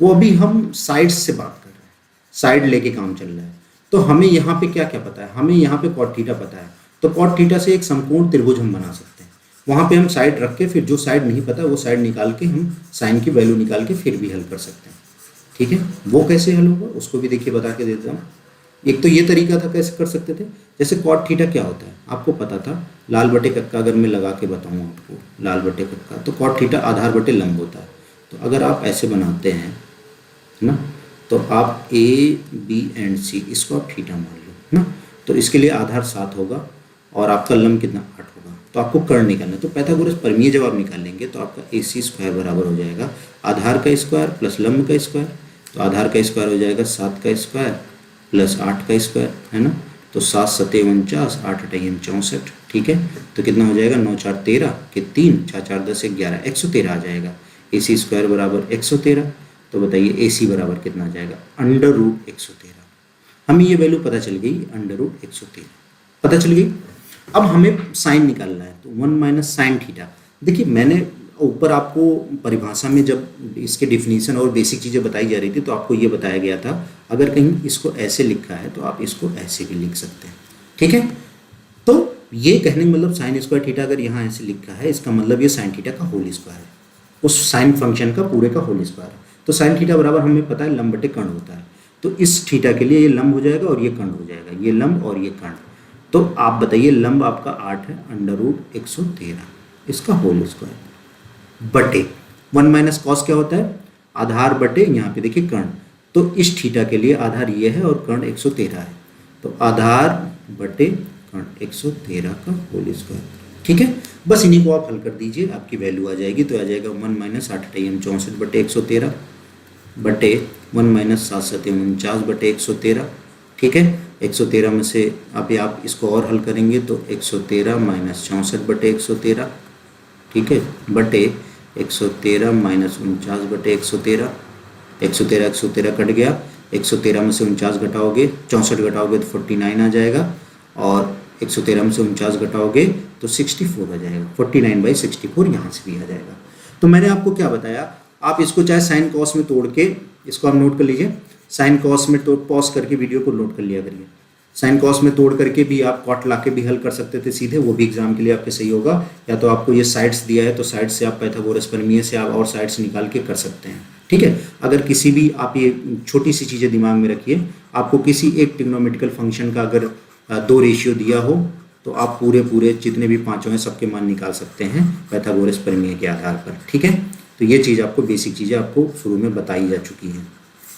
वो अभी हम साइड्स से बात कर रहे हैं, साइड लेके काम चल रहा है। तो हमें यहाँ पे क्या क्या पता है, हमें यहाँ पे कॉट थीटा पता है, तो कॉट थीटा से एक समकोण त्रिभुज हम बना सकते हैं। वहाँ पे हम साइड रख के फिर जो साइड नहीं पता वो साइड निकाल के हम साइन की वैल्यू निकाल के फिर भी हल कर सकते हैं। ठीक है, वो कैसे हल होगा उसको भी देखिए बता के देता हूँ। एक तो ये तरीका था कैसे कर सकते थे, जैसे कॉट थीटा क्या होता है आपको पता था, लाल बटे कक्का अगर मैं लगा के बताऊँ आपको, लाल बटे कक्का, तो कॉट थीटा आधार बटे लंब होता है। तो अगर आप ऐसे बनाते हैं है ना, तो आप ए बी एंड सी इसको आप थीटा मान लो है ना, तो इसके लिए आधार 7 होगा और आपका लंब कितना 8 होगा। तो आपको कर्ण निकालना है, तो पैथागोरस प्रमेय जब आप निकालेंगे तो आपका ए सी स्क्वायर बराबर हो जाएगा आधार का स्क्वायर प्लस लंब का स्क्वायर। तो आधार का स्क्वायर हो जाएगा 7 का स्क्वायर प्लस 8 का स्क्वायर है ना, तो 7 7 49, 8 8 64। ठीक है, तो कितना हो जाएगा 9 4 13 के 3 4 4 10 11 113 आ जाएगा। ए सी स्क्वायर बराबर 113। तो बताइए ए सी बराबर कितना आ जाएगा अंडर रूट 113। हमें ये वैल्यू पता चल गई अंडर रूट 113 पता चल गई। अब हमें साइन निकालना है, तो 1 माइनस साइन थीटा। देखिए मैंने ऊपर आपको परिभाषा में जब इसके डिफिनीशन और बेसिक चीज़ें बताई जा रही थी तो आपको ये बताया गया था अगर कहीं इसको ऐसे लिखा है तो आप इसको ऐसे भी लिख सकते हैं। ठीक है, तो ये कहने का मतलब साइन स्क्वायर थीटा अगर यहाँ ऐसे लिखा है इसका मतलब ये साइन थीटा का होल स्क्वायर है, उस साइन फंक्शन का पूरे का होल स्क्वायर है। तो साइन थीटा बराबर हमें पता है लंब बटे कर्ण होता है, तो इस थीटा के लिए ये लंब हो जाएगा और ये कर्ण हो जाएगा, ये लंब और ये कर्ण। तो आप बताइए लंब आपका 8 है अंडर रूट 113 इसका होल स्क्वायर बटे 1 माइनस कॉस क्या होता है आधार बटे यहाँ पे देखिए कर्ण, तो इस थीटा के लिए आधार ये है और कर्ण 113 है, तो आधार बटे कर्ण 113 का होल स्क्वायर। ठीक है, बस इन्हीं को आप हल कर दीजिए आपकी वैल्यू आ जाएगी। तो आ जाएगा 1 माइनस 8 64 बटे 113 बटे 1 माइनस 7 7 49 बटे 113। ठीक है, 113 में से आप इसको और हल करेंगे तो 113 माइनस 64 बटे 113। ठीक है, बटे 113 माइनस 49 बटे 113। 113 113 कट गया, 113 में से 49 घटाओगे 64 घटाओगे तो 49 आ जाएगा, और 113 में से 49 घटाओगे तो 64 आ जाएगा। 49/64 यहाँ से भी आ जाएगा। तो मैंने आपको क्या बताया, आप इसको चाहे साइन कॉस में तोड़ के इसको आप नोट कर लीजिए, साइन कॉस में तो पॉज करके वीडियो को नोट कर लिया करिए। साइन कॉस में तोड़ करके भी आप कॉट ला के भी हल कर सकते थे सीधे, वो भी एग्जाम के लिए आपके सही होगा। या तो आपको ये साइड्स दिया है तो साइड से आप पैथागोरस प्रमेय से आप और साइड्स निकाल के कर सकते हैं। ठीक है, अगर किसी भी आप ये छोटी सी चीज़ें दिमाग में रखिए, आपको किसी एक ट्रिग्नोमेट्रिकल फंक्शन का अगर 2 रेशियो दिया हो तो आप पूरे जितने भी पाँचों हैं सबके मान निकाल सकते हैं पैथागोरस प्रमेय के आधार पर। ठीक है, तो ये चीज़ आपको बेसिक चीज़ें आपको शुरू में बताई जा चुकी हैं।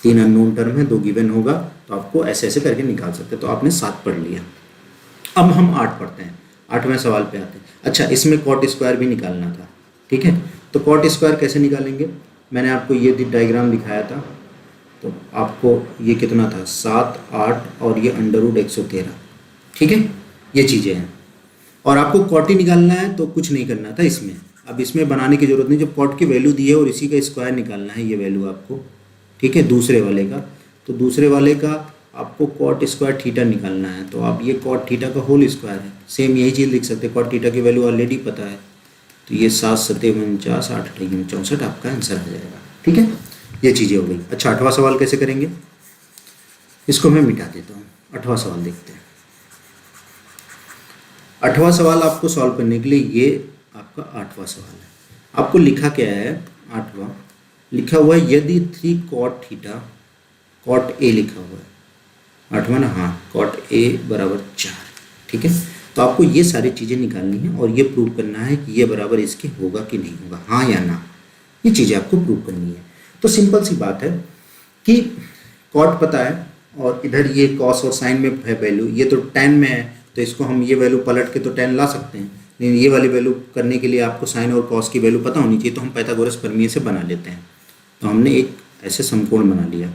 3 अननोन टर्म है, 2 गिवन होगा, तो आपको ऐसे ऐसे करके निकाल सकते हैं। तो आपने 7 पढ़ लिया। अब हम 8 पढ़ते हैं, 8वें सवाल पे आते हैं। अच्छा, इसमें कॉट स्क्वायर भी निकालना था। ठीक है, तो कॉट स्क्वायर कैसे निकालेंगे, मैंने आपको ये डायग्राम दिखाया था, तो आपको ये कितना था 7 8 और ये अंडर रूट 113। ठीक है, ये चीज़ें हैं, और आपको कॉट ही निकालना है तो कुछ नहीं करना था इसमें। अब इसमें बनाने की जरूरत नहीं, जब कॉट की वैल्यू दी है और इसी का स्क्वायर निकालना है ये वैल्यू आपको। ठीक है, दूसरे वाले का, तो दूसरे वाले का आपको कॉट स्क्वायर थीटा निकालना है, तो आप ये कॉट थीटा का होल स्क्वायर है, सेम यही चीज़ लिख सकते हैं। कॉट थीटा की वैल्यू ऑलरेडी पता है, तो ये 7 7 49 8 8 64 आपका आंसर आ जाएगा। ठीक है, ये चीज़ें हो गई। अच्छा, 8वां सवाल कैसे करेंगे, इसको मैं मिटा देता हूँ। 8वां सवाल देखते हैं। 8वां सवाल आपको सॉल्व करने के लिए ये आपका 8वां सवाल है। आपको लिखा क्या है, 8वां लिखा हुआ है यदि 3 कॉट थीटा, कॉट ए लिखा हुआ है 8वां ना, हाँ, कॉट ए बराबर 4। ठीक है, तो आपको ये सारी चीज़ें निकालनी है और ये प्रूव करना है कि ये बराबर इसके होगा कि नहीं होगा, हाँ या ना, ये चीज़ें आपको प्रूव करनी है। तो सिंपल सी बात है कि कॉट पता है और इधर ये कॉस और साइन में है वैल्यू, ये तो tan में है, तो इसको हम ये वैल्यू पलट के तो tan ला सकते हैं, लेकिन ये वाली वैल्यू करने के लिए आपको साइन और कॉस की वैल्यू पता होनी चाहिए, तो हम पैथागोरस प्रमेय से बना लेते हैं। तो हमने एक ऐसे समकोण बना लिया,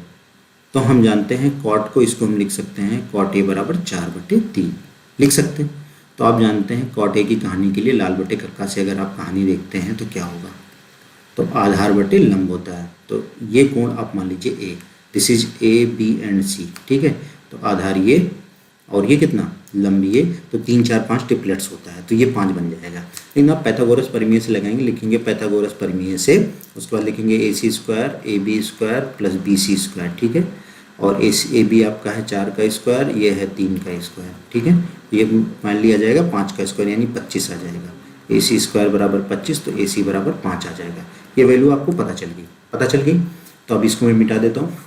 तो हम जानते हैं कॉट को, इसको हम लिख सकते हैं कॉट ए बराबर 4/3 लिख सकते हैं। तो आप जानते हैं कॉट ए की कहानी के लिए लाल बटे कक्का से अगर आप कहानी देखते हैं तो क्या होगा, तो आधार बटे लंब होता है। तो ये कोण आप मान लीजिए A, this is A B and C. ठीक है, तो आधार ये और ये कितना लंब ये, तो 3 4 5 ट्रिपलेट्स होता है, तो ये 5 बन जाएगा। लेकिन आप पैथागोरस प्रमेय से लगाएंगे, लिखेंगे पैथागोरस प्रमेय से, उसके बाद लिखेंगे AC² AB² प्लस BC²। ठीक है, और ए बी आपका है 4 का स्क्वायर, ये है 3 का स्क्वायर, ठीक है। ये मान लिया जाएगा 5 का स्क्वायर यानी 25 आ जाएगा। ए सी स्क्वायर बराबर 25, तो ए सी बराबर 5 आ जाएगा। ये वैल्यू आपको पता चल गई। तो अब इसको मैं मिटा देता हूँ,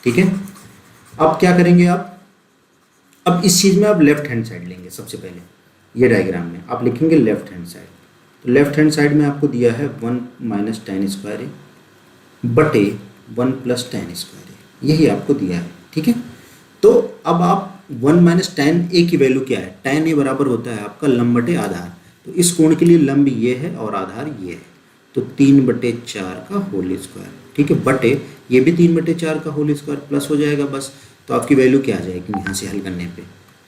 ठीक है। अब क्या करेंगे आप, अब इस चीज़ में आप लेफ्ट हैंड साइड लेंगे। सबसे पहले ये डायग्राम में आप लिखेंगे लेफ्ट हैंड साइड। तो लेफ्ट हैंड साइड में आपको दिया है 1 माइनस टेन स्क्वायर ए बटे 1 प्लस टेन स्क्वायर ए, यही आपको दिया है, ठीक है। तो अब आप 1 माइनस टेन ए की वैल्यू क्या है, टेन ए बराबर होता है आपका लंब बटे आधार। तो इस कोण के लिए लंब ये है और आधार ये है, तो 3/4 का होल स्क्वायर, ठीक है, बटे ये भी 3/4 का होल स्क्वायर प्लस हो जाएगा बस। तो आपकी वैल्यू क्या आ जाएगी यहाँ से हल करने पे,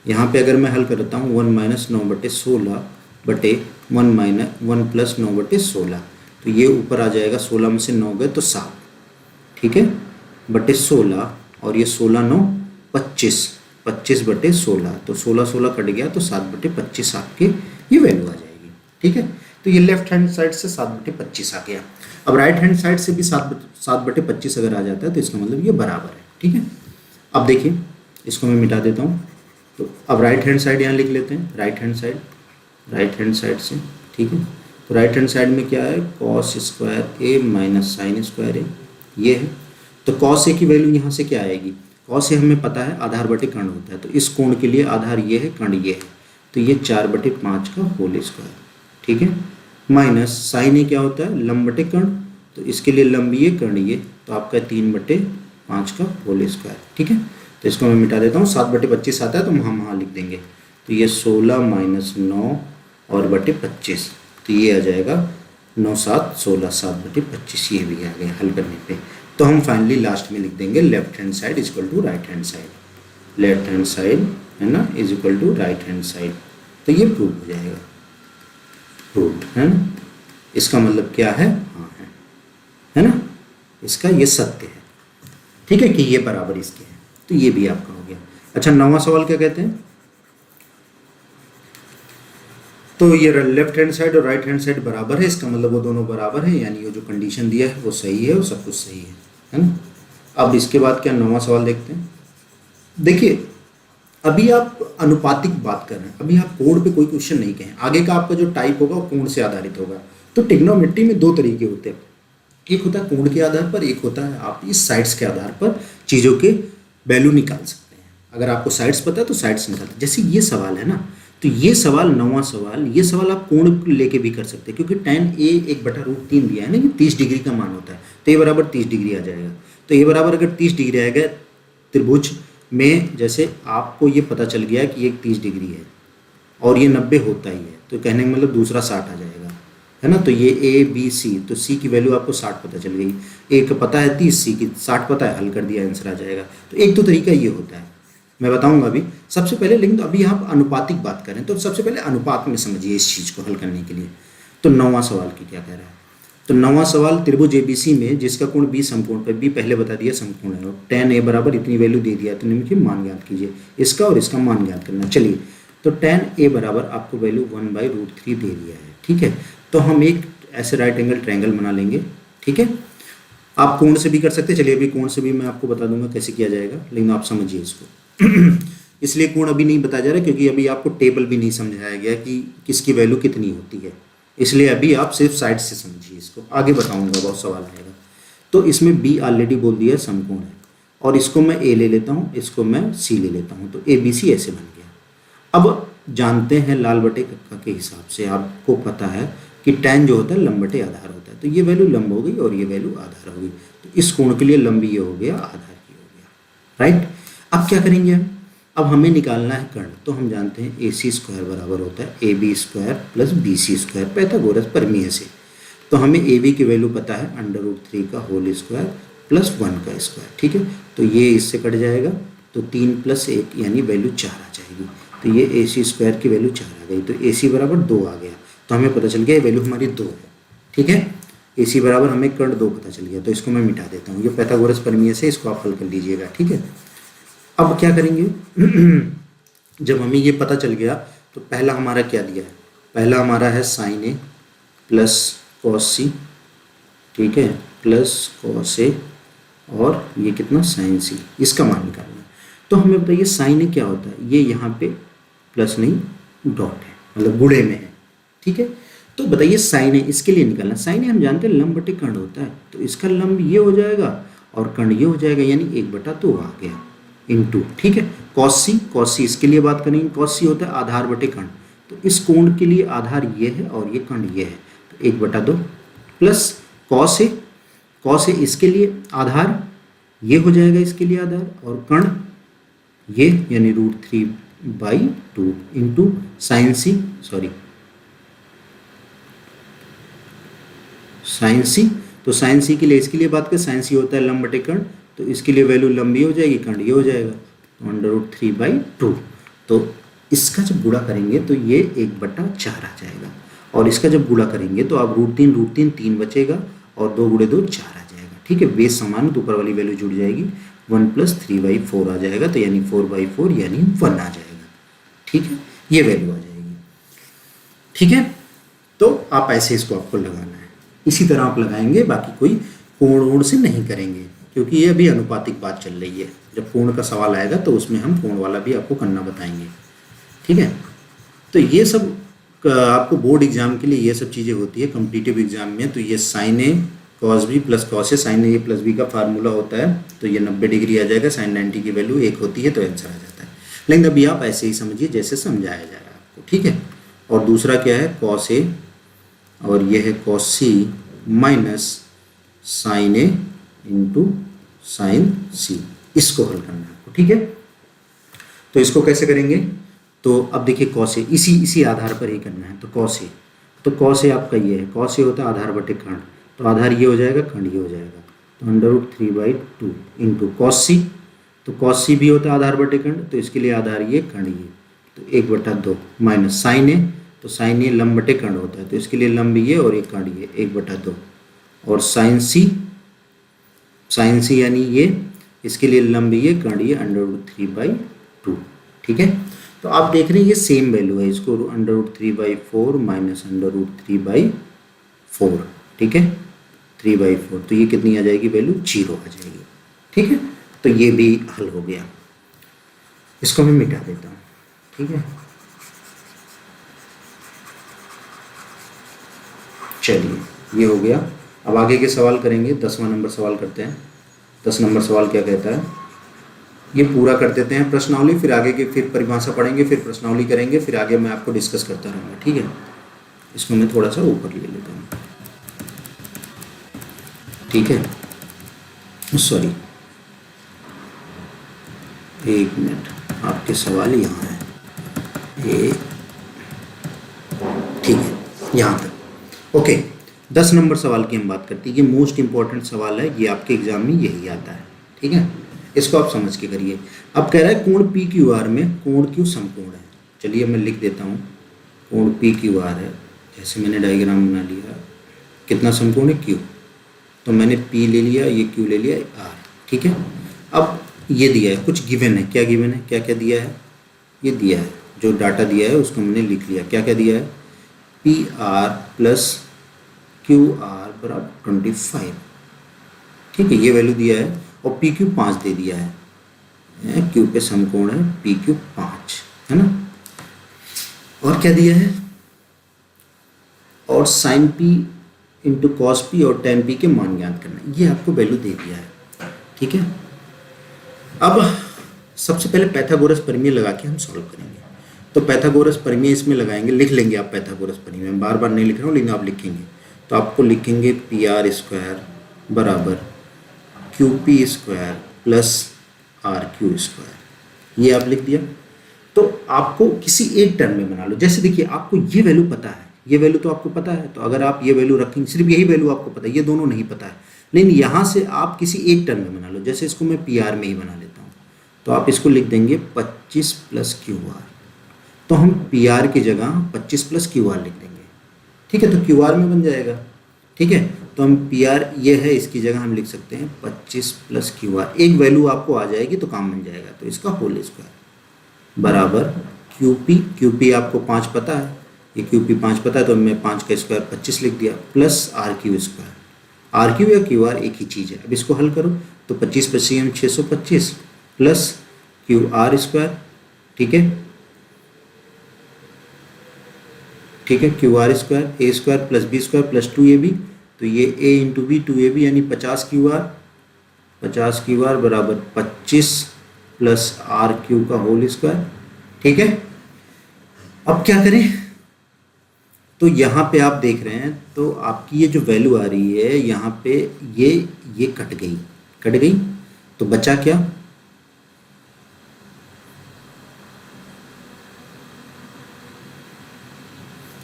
यहाँ पे अगर मैं हल करता हूँ 1 माइनस 9/16 बटे 1 प्लस 9/16, तो ये ऊपर आ जाएगा 16 में से 9 गए तो 7, ठीक है, बटे 16, और ये 16 9 25, 25/16, तो 16 कट गया तो 7/25 आपके ये वैल्यू आ जाएगी, ठीक है। तो ये लेफ्ट हैंड साइड से 7/25 आ गया। अब राइट हैंड साइड से भी 7/25 अगर आ जाता है तो इसका मतलब ये बराबर है, ठीक है। अब देखिए इसको मैं मिटा देता हूँ। तो अब राइट हैंड साइड यहाँ लिख लेते हैं, राइट हैंड साइड से, ठीक है। तो राइट हैंड साइड में क्या है, कॉस स्क्वायर ए माइनस साइन स्क्वायर ए, ये है। तो कॉस ए की वैल्यू यहाँ से क्या आएगी, कॉस ए हमें पता है आधार बटे कर्ण होता है, तो इस कोण के लिए आधार ये है, कर्ण ये है, तो ये 4/5 का होल स्क्वायर, ठीक है, माइनस साइन ए क्या होता है, लंब बटे कर्ण, तो इसके लिए लंब ये कर्ण ये, तो आपका 3/5 का होल स्क्वायर, ठीक है। तो इसको मैं मिटा देता हूँ, 7/25 आता है तो हम वहाँ लिख देंगे। तो ये 16 माइनस 9 और बटे 25, तो ये आ जाएगा 9 7 16, 7/25 ये भी आ गया हल करने पे। तो हम फाइनली लास्ट में लिख देंगे left hand side is equal to right hand side, left hand side है ना is equal to right hand side. तो ये प्रूव हो जाएगा, प्रूव है ना, इसका मतलब क्या है, हाँ है ना, इसका ये सत्य है, ठीक है, कि ये बराबर इसके है। तो ये भी आपका हो गया। अच्छा 9वां सवाल क्या कहते हैं, तो ये लेफ्ट हैंड साइड और राइट हैंड साइड बराबर है, इसका मतलब वो दोनों बराबर है, यानी ये जो कंडीशन दिया है वो सही है और सब कुछ सही है ना। अब इसके बाद क्या 9वां सवाल देखते हैं। देखिए अभी आप अनुपातिक बात कर रहे हैं, अभी आप कोण पे कोई क्वेश्चन नहीं कहें, आगे का आपका जो टाइप होगा वो कोण से आधारित होगा। तो ट्रिग्नोमेट्री में 2 तरीके होते हैं, एक होता है कोण के आधार पर, एक होता है आप इस साइड्स के आधार पर चीज़ों के वैल्यू निकाल सकते हैं। अगर आपको साइड्स पता है तो साइड्स निकालते, जैसे ये सवाल है ना, तो ये सवाल 9वां सवाल, ये सवाल आप कोण लेके भी कर सकते हैं, क्योंकि tan a 1/√3 दिया है ना, ये 30 डिग्री का मान होता है, तो ये बराबर 30 डिग्री आ जाएगा। तो ये बराबर अगर 30 डिग्री आएगा त्रिभुज में, जैसे आपको ये पता चल गया कि ये 30 डिग्री है और ये 90 होता ही है, तो कहने का मतलब दूसरा 60 आ जाएगा, है ना। तो ये ए बी सी, तो सी की वैल्यू आपको 60 पता चल गई, ए का पता है 30, सी की 60 पता है, हल कर दिया आंसर आ जाएगा। तो एक तो तरीका ये होता है, मैं बताऊंगा अभी सबसे पहले, लेकिन अभी आप अनुपातिक बात करें तो सबसे पहले अनुपात में समझिए इस चीज़ को हल करने के लिए। तो 9वां सवाल की क्या कह रहा है, तो 9वां सवाल त्रिभुज एबीसी में जिसका कोण बी समकोण पर, बी पहले बता दिया समकोण है, tan a बराबर इतनी वैल्यू दे दिया, तो निम्न की मान ज्ञात कीजिए, इसका और इसका मान ज्ञात करना। चलिए तो tan a बराबर आपको वैल्यू 1/√3 दे दिया है, ठीक है। तो हम एक ऐसे राइट एंगल ट्रायंगल बना लेंगे, ठीक है। आप कोण से भी कर सकते हैं, चलिए अभी कोण से भी मैं आपको बता दूंगा कैसे किया जाएगा, लेकिन आप समझिए इसको इसलिए कोण अभी नहीं बताया जा रहा क्योंकि अभी आपको टेबल भी नहीं समझाया गया कि किसकी वैल्यू कितनी होती है, इसलिए अभी आप सिर्फ साइड से समझिए इसको, आगे बताऊंगा बहुत सवाल आएगा। तो इसमें बी ऑलरेडी बोल दिया समकोण है, और इसको मैं ए ले लेता हूँ, इसको मैं सी ले लेता हूँ, तो ए बी सी ऐसे बन गया। अब जानते हैं लाल बटे कक्का के हिसाब से आपको पता है कि tan जो होता है लंब बटे आधार होता है, तो ये वैल्यू लंब हो गई और ये वैल्यू आधार हो गई, तो इस कोण के लिए लंब ये हो गया, आधार ये हो गया, राइट। अब क्या करेंगे हम, अब हमें निकालना है कर्ण, तो हम जानते हैं ए सी स्क्वायर बराबर होता है A B square plus B C square, Pythagoras प्रमेय से। तो हमें ए बी की वैल्यू पता है √3 का होल स्क्वायर प्लस 1 का स्क्वायर, ठीक है। तो ये इससे कट जाएगा, तो 3 + 1 यानी वैल्यू 4 आ जाएगी। तो ये ए सी स्क्वायर की वैल्यू 4 आ गई, तो ए सी बराबर 2 आ गया, तो हमें पता चल गया वैल्यू हमारी 2 है, ठीक है। ए सी बराबर हमें कर्ण 2 पता चल गया, तो इसको मैं मिटा देता हूँ, ये पैथागोरस प्रमेय से इसको आप हल कर लीजिएगा, ठीक है। अब क्या करेंगे जब हमें ये पता चल गया, तो पहला हमारा क्या दिया है, पहला हमारा है साइन ए प्लस कॉस सी, ठीक है, प्लस कॉस ए और ये कितना साइन सी, इसका मान निकालना है। तो हमें बताइए साइन ए क्या होता है, ये यहाँ पे प्लस नहीं डॉट है, मतलब गुणे में है, ठीक है। तो बताइए साइन ए इसके लिए निकालना, साइन ए हम जानते हैं लंब बटे कर्ण होता है, तो इसका लंब ये हो जाएगा और कर्ण ये हो जाएगा, यानी 1/2 आ गया इनटू, ठीक है। कॉस सी इसके लिए बात करेंगे, कॉस सी होता है आधार बटे कर्ण, तो इस कोण के लिए आधार ये है और ये कर्ण ये है, तो 1/2 प्लस कॉस ए इसके लिए आधार ये हो जाएगा, इसके लिए आधार, और कर्ण ये यानी √3/2 इंटू साइन सी, तो साइन सी के लिए इसके लिए बात करें, साइन सी होता है लंब बटे कर्ण, तो इसके लिए वैल्यू लंबी हो जाएगी, कर्ण ये हो जाएगा, तो √3/2। तो इसका जब गुणा करेंगे तो ये 1/4 आ जाएगा, और इसका जब गुणा करेंगे तो आप √3 बचेगा और 2 × 2 4 आ जाएगा, ठीक है। बेस समान तो ऊपर वाली वैल्यू जुड़ जाएगी, 1 + 3/4 आ जाएगा, तो यानी 4/4 यानी 1 आ जाएगा, ठीक है, ये वैल्यू आ जाएगी, ठीक है। तो आप ऐसे इसको आपको लगाना है, इसी तरह आप लगाएंगे, बाकी कोई कोण से नहीं करेंगे, क्योंकि ये अभी अनुपातिक बात चल रही है। जब कोण का सवाल आएगा तो उसमें हम कोण वाला भी आपको करना बताएंगे, ठीक है। तो ये सब आपको बोर्ड एग्जाम के लिए ये सब चीज़ें होती है कॉम्पिटिटिव एग्जाम में। तो ये sign A cos B plus cos A, sign A plus B का फार्मूला होता है, तो ये 90 डिग्री आ जाएगा, साइन 90 की वैल्यू 1 होती है, तो आंसर आ जाता है। लेकिन अभी आप ऐसे ही समझिए जैसे समझाया जा रहा है आपको, ठीक है। और दूसरा क्या है, कॉस ए, और ये है कॉस सी माइनस साइन ए इंटू साइन सी, इसको हल करना है आपको, ठीक है। तो इसको कैसे करेंगे, तो अब देखिए कॉस ए इसी आधार पर ही करना है, तो कॉस ए आपका ये है, कॉस ए होता है आधार बटे कर्ण, तो आधार ये हो जाएगा, कर्ण ये हो जाएगा, तो √3/2 इंटू कॉस सी, तो कॉस सी भी होता है आधार बटे कर्ण, तो इसके लिए आधार ये कर्ण ये, तो 1/2 माइनस साइन ए, तो साइन ए लंब बटे कर्ण होता है, तो इसके लिए लंब ये और एक कर्ण ये 1/2, और साइन सी यानी ये, इसके लिए लंब ये कर्ण ये √3/2, ठीक है। तो आप देख रहे हैं ये सेम वैल्यू है, इसको √3/4 माइनस √3/4, ठीक है, 3/4, तो ये कितनी आ जाएगी वैल्यू, 0 आ जाएगी, ठीक है। तो ये भी हल हो गया, इसको मैं मिटा देता हूँ, ठीक है। चलिए ये हो गया, अब आगे के सवाल करेंगे। 10वां नंबर सवाल करते हैं। 10 नंबर सवाल क्या कहता है, ये पूरा कर देते हैं प्रश्नावली, फिर आगे के फिर परिभाषा पढ़ेंगे, फिर प्रश्नावली करेंगे, फिर आगे मैं आपको डिस्कस करता रहूँगा, ठीक है। इसको मैं थोड़ा सा ऊपर ले लेता हूँ, ठीक है, सॉरी 1 मिनट, आपके सवाल यहाँ है, ये ठीक है, यहाँ तक ओके। 10 नंबर सवाल की हम बात करते हैं, ये मोस्ट इंपॉर्टेंट सवाल है, ये आपके एग्जाम में यही आता है, ठीक है, इसको आप समझ के करिए। अब कह रहा है कोण पी क्यू आर में कोण क्यू समकोण है। चलिए मैं लिख देता हूँ, कोण पी क्यू आर है, जैसे मैंने डायग्राम बना लिया, कितना समकोण है क्यू, तो मैंने पी ले लिया, ये क्यू ले लिया, आर, ठीक है। अब ये दिया है, कुछ गिवन है, क्या गिवन है, क्या क्या दिया है, ये दिया है, जो डाटा दिया है उसको मैंने लिख लिया, क्या क्या दिया है, P R plus Q R बराबर 25, ठीक है, ये वैल्यू दिया है, और पी क्यू 5 दे दिया है, क्यू पे समकोण है पी क्यू 5, है ना। और क्या दिया है, और sine P into cos P और टेन पी के मान ज्ञात करना, ये आपको वैल्यू दे दिया है, ठीक है। अब सबसे पहले पैथागोरस प्रमेय लगा के हम सॉल्व करेंगे। तो पैथागोरस प्रमेय इसमें लगाएंगे, लिख लेंगे आप पैथागोरस प्रमेय, मैं बार बार नहीं लिख रहा हूँ, लेकिन आप लिखेंगे, तो आपको लिखेंगे पी आर स्क्वायर बराबर Q P square plus R Q square, ये आप लिख दिया। तो आपको किसी एक टर्म में बना लो, जैसे देखिए आपको ये वैल्यू पता है, ये वैल्यू तो आपको पता है, तो अगर आप ये वैल्यू रखेंगे, सिर्फ यही वैल्यू आपको पता है, ये दोनों नहीं पता है, लेकिन यहाँ से आप किसी एक टर्म में बना लो, जैसे इसको मैं पी आर में ही बना लेता हूँ, तो आप इसको लिख देंगे 25 प्लस क्यू आर, तो हम पी आर की जगह 25 प्लस क्यू आर लिख देंगे, ठीक है, तो क्यू आर में बन जाएगा, ठीक है। तो हम पी आर ये है, इसकी जगह हम लिख सकते हैं 25 प्लस क्यू आर, एक वैल्यू आपको आ जाएगी तो काम बन जाएगा, तो इसका होल स्क्वायर बराबर क्यू पी आपको 5 पता है, ये क्यू पी 5 पता है, तो मैं 5 का स्क्वायर 25 लिख दिया, plus R Q square, R Q या क्यू आर एक ही चीज़ है। अब इसको हल करो, तो 25 625 प्लस QR², ठीक है, QR² A² plus B² plus 2AB, तो ये A इंटू बी 2AB यानी 50 QR बराबर 25 प्लस RQ का होल स्क्वायर, ठीक है। अब क्या करें, तो यहाँ पे आप देख रहे हैं तो आपकी ये जो वैल्यू आ रही है यहाँ पे ये कट गई, तो बचा क्या,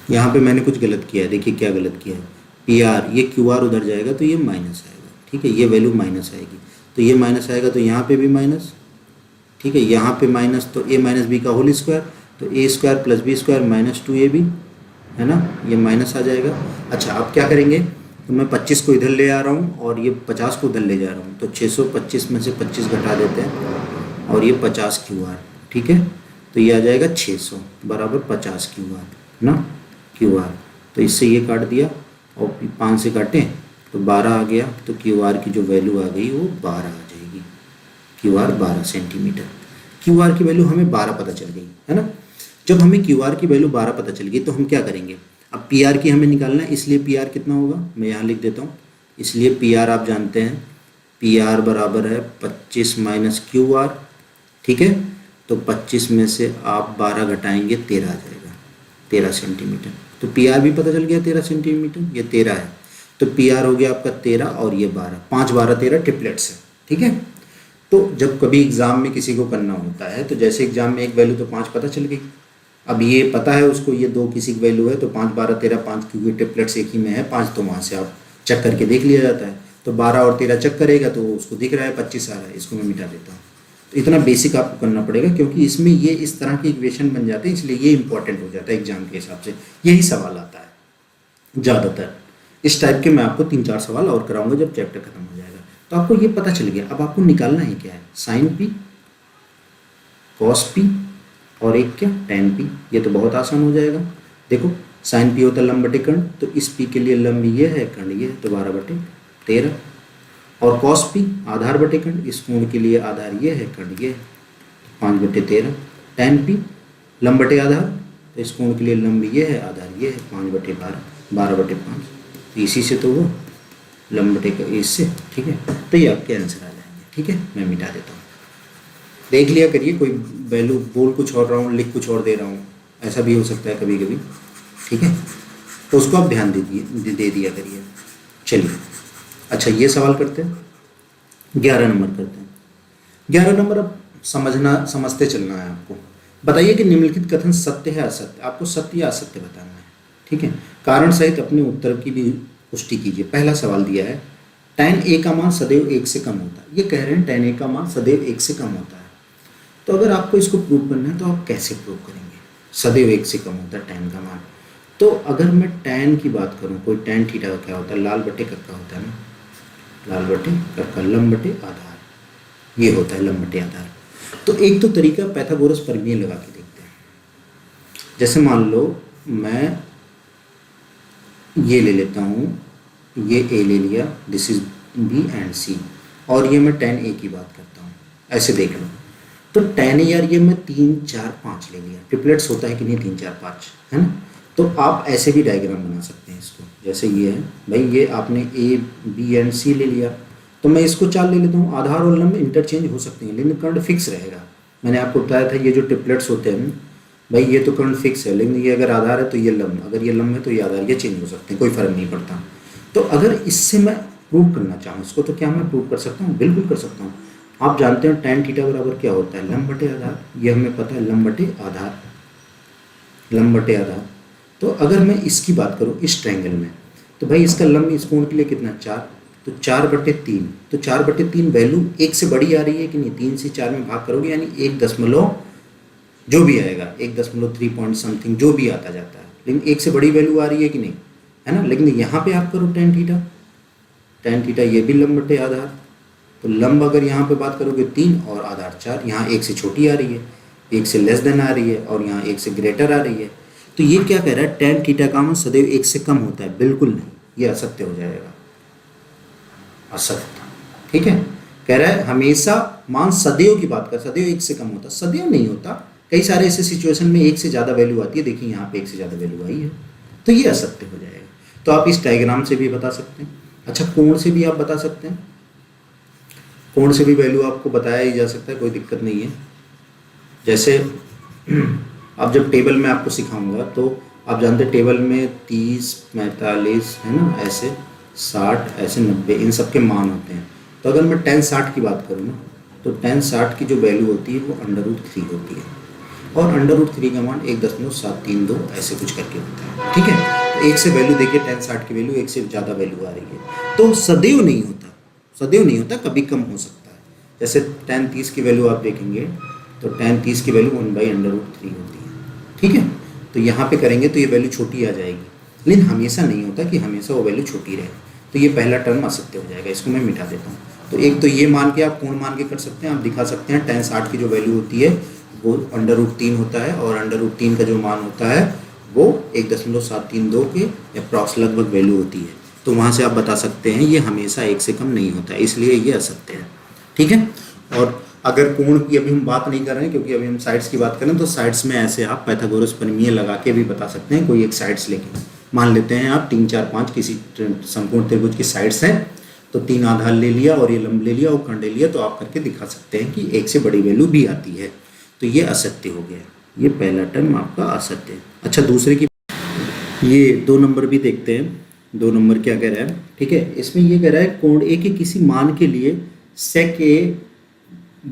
यहाँ पे मैंने कुछ गलत किया है, देखिए क्या गलत किया है, PR ये QR उधर जाएगा तो ये माइनस आएगा, ठीक है, ये वैल्यू माइनस आएगी, तो ये माइनस आएगा तो यहाँ पे भी माइनस, ठीक है, यहाँ पे माइनस, तो A माइनस बी का होल स्क्वायर, तो A² plus B² minus 2AB, है ना, ये माइनस आ जाएगा। अच्छा अब क्या करेंगे, तो मैं 25 को इधर ले आ रहा हूँ और ये 50 को उधर ले जा रहा हूँ, तो 625 में से 25 घटा देते हैं और ये 50 QR, ठीक है, तो ये आ जाएगा 600 बराबर 50 QR ना, QR, तो इससे ये काट दिया और 5 से काटें तो 12 आ गया, तो QR की जो वैल्यू आ गई वो 12 आ जाएगी, QR 12 सेंटीमीटर। QR की वैल्यू हमें 12 पता चल गई, है ना। जब हमें QR की वैल्यू 12 पता चल गई तो हम क्या करेंगे, अब PR की हमें निकालना है, इसलिए PR कितना होगा, मैं यहाँ लिख देता हूँ, इसलिए PR आप जानते हैं, PR बराबर है 25 माइनस QR, ठीक है, तो 25 में से आप 12 घटाएंगे 13 आ जाएगा, 13 सेंटीमीटर, तो PR भी पता चल गया 13 सेंटीमीटर, ये 13 है, तो PR हो गया आपका 13 और ये 12, 5 12 13 ट्रिपलेट्स है, ठीक है। तो जब कभी एग्जाम में किसी को करना होता है तो जैसे एग्जाम में एक वैल्यू तो 5 पता चल गई, अब ये पता है उसको ये 2 किसी की वैल्यू है, तो 5 12 13 5 क्योंकि ट्रिपलेट्स एक ही में है 5, तो वहाँ से आप चेक करके देख लिया जाता है, तो 12 और 13 चेक करेगा तो उसको दिख रहा है 25 आ रहा है, इसको मैं मिटा देता हूँ। तो इतना बेसिक आपको करना पड़ेगा क्योंकि इसमें ये इस तरह के इक्वेशन बन जाते हैं, इसलिए ये इंपॉर्टेंट हो जाता है एग्जाम के हिसाब से, यही सवाल आता है ज़्यादातर। इस टाइप के मैं आपको 3 4 सवाल और कराऊंगा जब चैप्टर खत्म हो जाएगा। तो आपको ये पता चल गया, अब आपको निकालना है क्या है, साइन P कॉस P और एक क्या tan P, ये तो बहुत आसान हो जाएगा। देखो साइन P होता है लंब बटे कर्ण, तो इस P के लिए लंब ये है, कर्ण ये है, तो 12 बटे 13, और कॉस P आधार बटे कर्ण, इस कोण के लिए आधार ये है, कर्ण ये है, 5 बटे 13, tan P लंब बटे आधार, तो इस कोण के लिए लंब ये है, आधार ये है, 5 बटे 12, 12 बटे 5, तो इसी से तो वो लंब बटे का इससे, ठीक है, तो ये आपके आंसर आ जाएंगे, ठीक है। मैं मिटा देता हूँ, देख लिया करिए, कोई वैल्यू बोल कुछ और रहा हूँ लिख कुछ और दे रहा हूँ, ऐसा भी हो सकता है कभी कभी, ठीक है, तो उसको आप ध्यान दे दिया करिए। चलिए अच्छा ये सवाल करते हैं, 11 नंबर करते हैं। 11 नंबर अब समझते चलना है आपको। बताइए कि निम्नलिखित कथन सत्य है असत्य, आपको सत्य या असत्य बताना है, ठीक है। कारण सहित अपने उत्तर की भी पुष्टि कीजिए। पहला सवाल दिया है tan A का मान सदैव 1 से कम होता है, ये कह रहे हैं tan A का मान सदैव 1 से कम होता है। तो अगर आपको इसको प्रूव करना है तो आप कैसे प्रूव करेंगे, सदैव 1 से कम होता है tan का मान। तो अगर मैं tan की बात करूं, कोई tan थीटा का क्या होता है, लाल बटे कक्का होता है ना, लाल बटे कक्का, लंब बटे आधार, ये होता है लंब बटे आधार। तो एक तो तरीका पैथागोरस प्रमेय लगा के देखते हैं। जैसे मान लो मैं ये ले लेता हूँ, ये A ले लिया, this is B and C, और ये मैं tan A की बात करता हूँ, ऐसे देख लो। तो tan A यार ये मैं 3 4 5 ले लिया, ट्रिपलेट्स होता है कि नहीं 3 4 5, है ना। तो आप ऐसे भी डायग्राम बना सकते हैं इसको, जैसे ये है भाई, ये आपने A B एंड C ले लिया, तो मैं इसको 4 ले लेता हूँ। आधार और लंब इंटरचेंज हो सकते हैं लेकिन कर्ण फिक्स रहेगा। मैंने आपको बताया था ये जो ट्रिपलेट्स होते हैं भाई, ये तो कर्ण फिक्स है, लेकिन ये अगर आधार है तो ये लंब, अगर ये लंब है तो ये आधार, ये चेंज हो सकते हैं, कोई फर्क नहीं पड़ता। तो अगर इससे मैं प्रूव करना चाहूँ इसको, तो क्या मैं प्रूव कर सकता हूँ, बिल्कुल कर सकता हूँ। आप जानते हैं tan थीटा बराबर क्या होता है, लंब बटे आधार, ये हमें पता है, लंब बटे आधार, लंब बटे आधार। तो अगर मैं इसकी बात करूँ इस ट्रायंगल में, तो भाई इसका लंब इस कोण के लिए कितना 4, तो 4 बटे 3, तो 4 बटे 3 वैल्यू 1 से बड़ी आ रही है कि नहीं, 3 से 4 में भाग करोगे यानी 1 दशमलव जो भी आएगा, 1.3 पॉइंट समथिंग जो भी आता जाता है, लेकिन 1 से बड़ी वैल्यू आ रही है कि नहीं, है ना। लेकिन यहाँ पे आप करो tan थीटा, ये भी लंब बटे आधार, तो लंब अगर यहाँ पे बात करोगे 3 और आधार 4, यहाँ 1 से छोटी आ रही है, 1 से लेस देन आ रही है, और यहाँ 1 से ग्रेटर आ रही है। तो ये क्या कह रहा है, tan थीटा का मान सदैव 1 से कम होता है, बिल्कुल नहीं, ये असत्य हो जाएगा, असत्य, ठीक है। कह रहा है हमेशा मान सदैव की बात कर, सदैव एक से कम होता, सदैव नहीं होता, कई सारे ऐसे सिचुएशन में एक से ज़्यादा वैल्यू आती है। देखिए यहाँ पे एक से ज़्यादा वैल्यू आई है, तो ये असत्य हो जाएगा। तो आप इस डायग्राम से भी बता सकते हैं। अच्छा, कोण से भी आप बता सकते हैं, कोण से भी वैल्यू आपको बताया ही जा सकता है, कोई दिक्कत नहीं है। जैसे अब जब टेबल में आपको सिखाऊंगा तो आप जानते हैं टेबल में 30, 45 है ना, ऐसे 60, ऐसे 90, इन सब के मान होते हैं। तो अगर मैं tan 60 की बात करूँ ना, तो tan 60 की जो वैल्यू होती है वो √3 होती है, और √3 का मान 1.732 ऐसे कुछ करके होता है। ठीक है, तो एक से वैल्यू देखिए, tan 60 की वैल्यू एक से ज़्यादा वैल्यू आ रही है, तो सदैव नहीं होता, सदैव नहीं होता, कभी कम हो सकता है। जैसे tan 30 की वैल्यू आप देखेंगे तो tan 30 की वैल्यू 1/√3 होती है। ठीक है, तो यहाँ पे करेंगे तो ये वैल्यू छोटी आ जाएगी, लेकिन हमेशा नहीं होता कि हमेशा वो वैल्यू छोटी रहे, तो ये पहला टर्म असत्य हो जाएगा, इसको मैं मिटा देता हूँ। तो एक तो ये मान के आप कोण मान के कर सकते हैं, आप दिखा सकते हैं tan 60 की जो वैल्यू होती है वो √3 होता है, और √3 का जो मान होता है वो 1.732 के अप्रॉक्स लगभग वैल्यू होती है। तो वहाँ से आप बता सकते हैं ये हमेशा एक से कम नहीं होता है, इसलिए ये असत्य है। ठीक है, और अगर कोण की अभी हम बात नहीं कर रहे हैं, क्योंकि अभी हम साइड्स की बात करें, तो साइड्स में ऐसे आप पाइथागोरस प्रमेय लगा के भी बता सकते हैं। कोई एक साइड्स लेके मान लेते हैं आप 3, 4, 5 किसी संपूर्ण त्रिभुज की साइड्स हैं, तो 3 आधार ले लिया और ये लंब ले लिया और खंड ले लिया, तो आप करके दिखा सकते हैं कि एक से बड़ी वैल्यू भी आती है। तो ये असत्य हो गया, ये पहला टर्म आपका असत्य है। अच्छा, दूसरे की ये 2 नंबर भी देखते हैं। 2 नंबर क्या कह रहा है? ठीक है, इसमें ये कह रहा है कोण ए के किसी मान के लिए sec a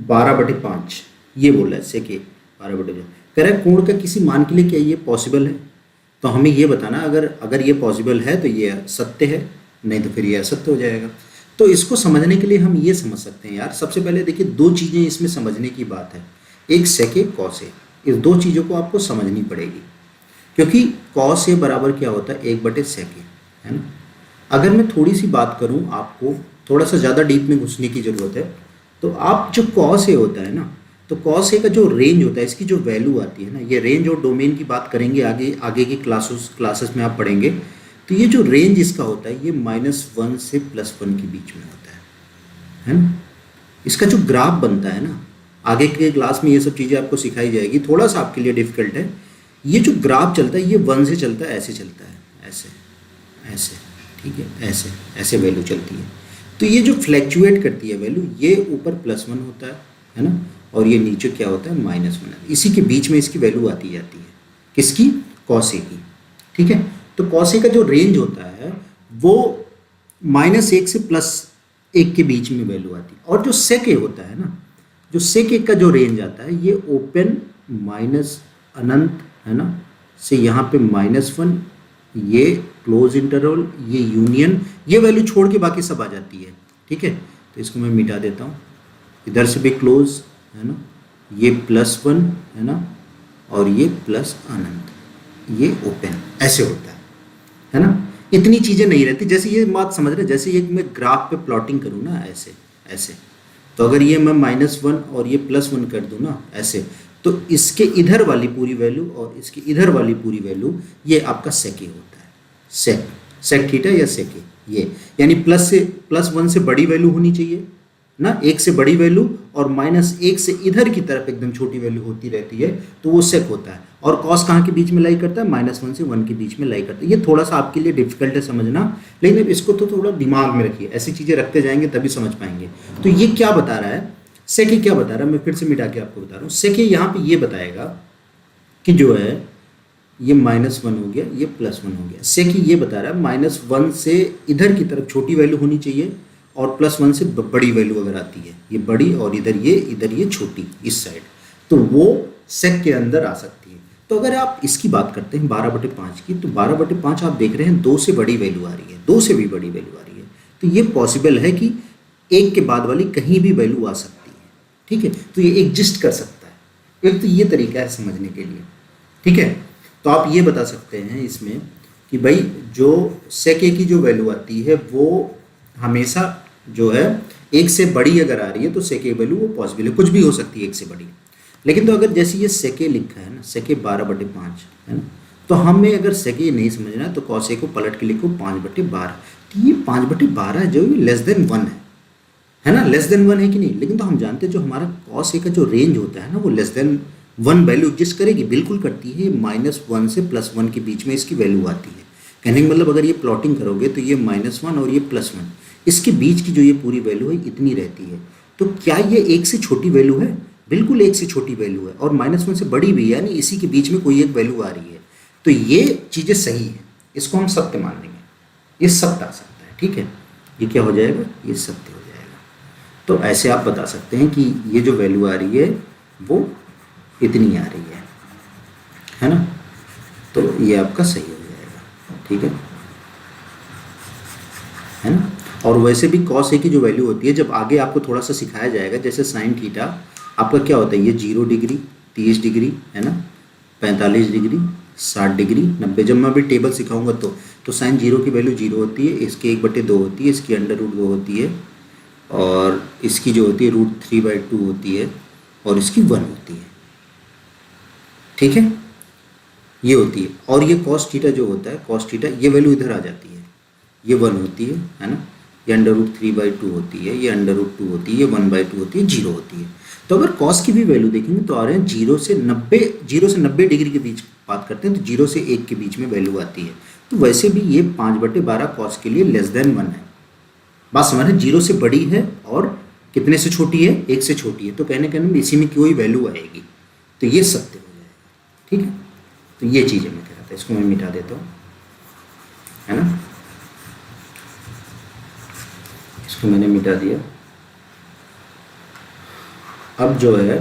12/5, ये बोल रहा है sec a 12/5, कह रहा है कोण का किसी मान के लिए क्या ये पॉसिबल है? तो हमें ये बताना, अगर ये पॉसिबल है तो ये सत्य है, नहीं तो फिर ये असत्य हो जाएगा। तो इसको समझने के लिए हम ये समझ सकते हैं यार, सबसे पहले देखिए 2 चीज़ें इसमें समझने की बात है, एक sec a cos a, इस 2 चीज़ों को आपको समझनी पड़ेगी, क्योंकि cos a बराबर क्या होता है 1/sec a, है ना। अगर मैं थोड़ी सी बात करूं, आपको थोड़ा सा ज़्यादा डीप में घुसने की ज़रूरत है, तो आप जो cos a होता है ना, तो cos a का जो रेंज होता है, इसकी जो वैल्यू आती है ना, ये रेंज और डोमेन की बात करेंगे आगे की क्लासेस में आप पढ़ेंगे। तो ये जो रेंज इसका होता है ये -1 से +1 के बीच में होता है ना। इसका जो ग्राफ बनता है ना, आगे के क्लास में ये सब चीज़ें आपको सिखाई जाएगी, थोड़ा सा आपके लिए डिफिकल्ट है। ये जो ग्राफ चलता है ये 1 से चलता है, ऐसे चलता है, ऐसे ऐसे, ठीक है, ऐसे ऐसे वैल्यू चलती है। तो ये जो फ्लैक्चुएट करती है वैल्यू, ये ऊपर +1 होता है ना, और ये नीचे क्या होता है -1, इसी के बीच में इसकी वैल्यू आती जाती है, किसकी? cos a की। ठीक है, तो cos a का जो रेंज होता है वो -1 से +1 के बीच में वैल्यू आती है, और जो sec a होता है ना, जो sec a का जो रेंज आता है ये ओपन अनंत है ना, से यहाँ पे -1, ये क्लोज इंटरवल, ये यूनियन, ये वैल्यू छोड़ के बाकी सब आ जाती है। ठीक है, तो इसको मैं मिटा देता हूँ, इधर से भी क्लोज है ना, ये +1 है ना, और ये प्लस अनंत, ये ओपन, ऐसे होता है ना। इतनी चीज़ें नहीं रहती, जैसे ये बात समझ रहे, जैसे ये मैं ग्राफ पे प्लॉटिंग करूँ ना, ऐसे ऐसे, तो अगर ये मैं -1 और ये +1 कर दूँ ना ऐसे, तो इसके इधर वाली पूरी वैल्यू और इसके इधर वाली पूरी वैल्यू, ये आपका sec a होता है, sec थीटा या sec a, ये यानी +1 से बड़ी वैल्यू होनी चाहिए ना, 1 से बड़ी वैल्यू, और -1 से इधर की तरफ एकदम छोटी वैल्यू होती रहती है, तो वो sec होता है। और cos कहाँ के बीच में लाई करता है? -1 से 1 के बीच में लाई करता है। ये थोड़ा सा आपके लिए डिफिकल्ट है समझना, लेकिन अब इसको तो थोड़ा दिमाग में रखिए, ऐसी चीज़ें रखते जाएंगे तभी समझ पाएंगे। तो ये क्या बता रहा है, sec a क्या बता रहा है, मैं फिर से मिटा के आपको बता रहा हूँ। sec a यहाँ पे ये बताएगा कि जो है ये -1 हो गया, ये +1 हो गया। sec a ये बता रहा है -1 से इधर की तरफ छोटी वैल्यू होनी चाहिए, और +1 से बड़ी वैल्यू अगर आती है, ये बड़ी, और इधर ये छोटी, इस साइड, तो वो sec के अंदर आ सकती है। तो अगर आप इसकी बात करते हैं 12/5 की, तो 12/5 आप देख रहे हैं 2 से बड़ी वैल्यू आ रही है, 2 से भी बड़ी वैल्यू आ रही है, तो ये पॉसिबल है कि 1 के बाद वाली कहीं भी वैल्यू आ सकती है। ठीक है, तो ये एग्जिस्ट कर सकता है। एक तो ये तरीका है समझने के लिए। ठीक है, तो आप ये बता सकते हैं इसमें कि भाई जो sec a की जो वैल्यू आती है वो हमेशा जो है 1 से बड़ी अगर आ रही है तो sec a वैल्यू वो पॉसिबल है, कुछ भी हो सकती है 1 से बड़ी। लेकिन तो अगर जैसे ये sec a लिखा है ना, sec a 12/5 है ना, तो हमें अगर sec a नहीं समझना है तो cos a को पलट के लिखो 5/12। तो ये 5/12 जो लेस देन 1 है, है ना, लेस देन वन है कि नहीं। लेकिन तो हम जानते हैं जो हमारा कॉस ए का जो रेंज होता है ना वो less than one value exist करेगी, बिल्कुल करती है। -1 से +1 के बीच में इसकी वैल्यू आती है। कहने का मतलब अगर ये प्लॉटिंग करोगे तो ये -1 और ये +1, इसके बीच की जो ये पूरी वैल्यू है इतनी रहती है। तो क्या ये 1 से छोटी वैल्यू है? बिल्कुल 1 से छोटी वैल्यू है, और -1 से बड़ी भी है, यानी इसी के बीच में कोई एक वैल्यू आ रही है। तो ये चीज़ें सही है, इसको हम सत्य मान लेंगे, ये सत्य आ सकता है। ठीक है, ये क्या हो जाएगा? ये सत्य हो जाएगा। तो ऐसे आप बता सकते हैं कि ये जो वैल्यू आ रही है वो इतनी आ रही है ना, तो ये आपका सही हो जाएगा। ठीक है ना। और वैसे भी कॉस ए की जो वैल्यू होती है, जब आगे आपको थोड़ा सा सिखाया जाएगा, जैसे साइन थीटा आपका क्या होता है, ये 0 डिग्री, 30 डिग्री, है ना, 45 डिग्री, 60 डिग्री, 90। जब मैं अभी टेबल सिखाऊंगा तो साइन 0 की वैल्यू 0 होती है, इसकी 1/2 होती है, इसकी √2 होती है, और इसकी जो होती है √3/2 होती है, और इसकी 1 होती है। ठीक है, ये होती है। और ये कॉस थीटा जो होता है, कॉस थीटा, ये वैल्यू इधर आ जाती है, ये 1 होती है ना, ये √3/2 होती है, ये √2 होती है, ये 1/2 होती है, 0 होती है। तो अगर कॉस की भी वैल्यू देखेंगे तो आ रहे हैं 0 से 90 डिग्री के बीच बात करते हैं, तो 0 से 1 के बीच में वैल्यू आती है। तो वैसे भी ये 5/12 कॉस के लिए लेस देन 1 है। बात समझ रहे, 0 से बड़ी है और कितने से छोटी है? 1 से छोटी है। तो कहने में इसी में कोई वैल्यू आएगी, तो ये सत्य हो जाएगा। ठीक है, तो ये चीज़ मैं कह रहा था, इसको मैं मिटा देता हूँ, है ना, इसको मैंने मिटा दिया। अब जो है,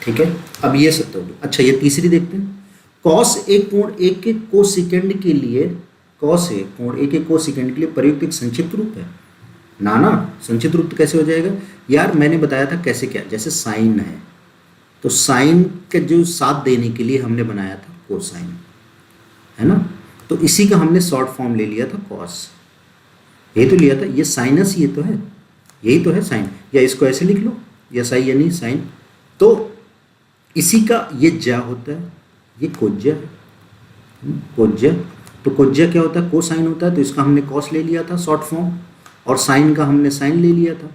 ठीक है, अब ये सत्य हो गया। अच्छा, ये तीसरी देखते हैं। कॉस एक कोण एक एक कोसेकंड के लिए, कॉस एक कोण एक एक कोसेकंड के लिए प्रयुक्त एक संक्षिप्त रूप है। ना संक्षिप्त रूप तो कैसे हो जाएगा यार? मैंने बताया था कैसे, क्या, जैसे साइन है तो साइन के जो साथ देने के लिए हमने बनाया था कोसाइन, है ना, तो इसी का हमने शॉर्ट फॉर्म ले लिया था कॉस। यही तो लिया था, ये साइनस, ये तो है, यही तो है साइन। या इसको ऐसे लिख लो, या साई यानी साइन, तो इसी का ये ज्या होता है, ये कोज्या है, कोज्या। तो कोज्या क्या होता है? कोसाइन होता है, तो इसका हमने कॉस ले लिया था शॉर्ट फॉर्म, और साइन का हमने साइन ले लिया था,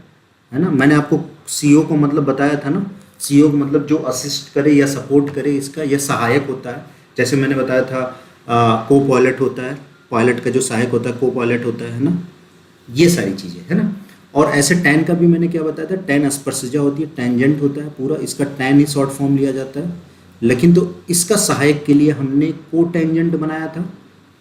है ना। मैंने आपको सीओ को मतलब बताया था ना, सीओ को मतलब जो असिस्ट करे या सपोर्ट करे, इसका यह सहायक होता है। जैसे मैंने बताया था को पायलट होता है, पायलट का जो सहायक होता है को पायलट होता है ना, ये सारी चीज़ें, है ना। और ऐसे टैन का भी मैंने क्या बताया था, टैन स्पर्शजा होती है, टेंजेंट होता है पूरा, इसका टैन ही शॉर्ट फॉर्म लिया जाता है। लेकिन तो इसका सहायक के लिए हमने को टेंजेंट बनाया था,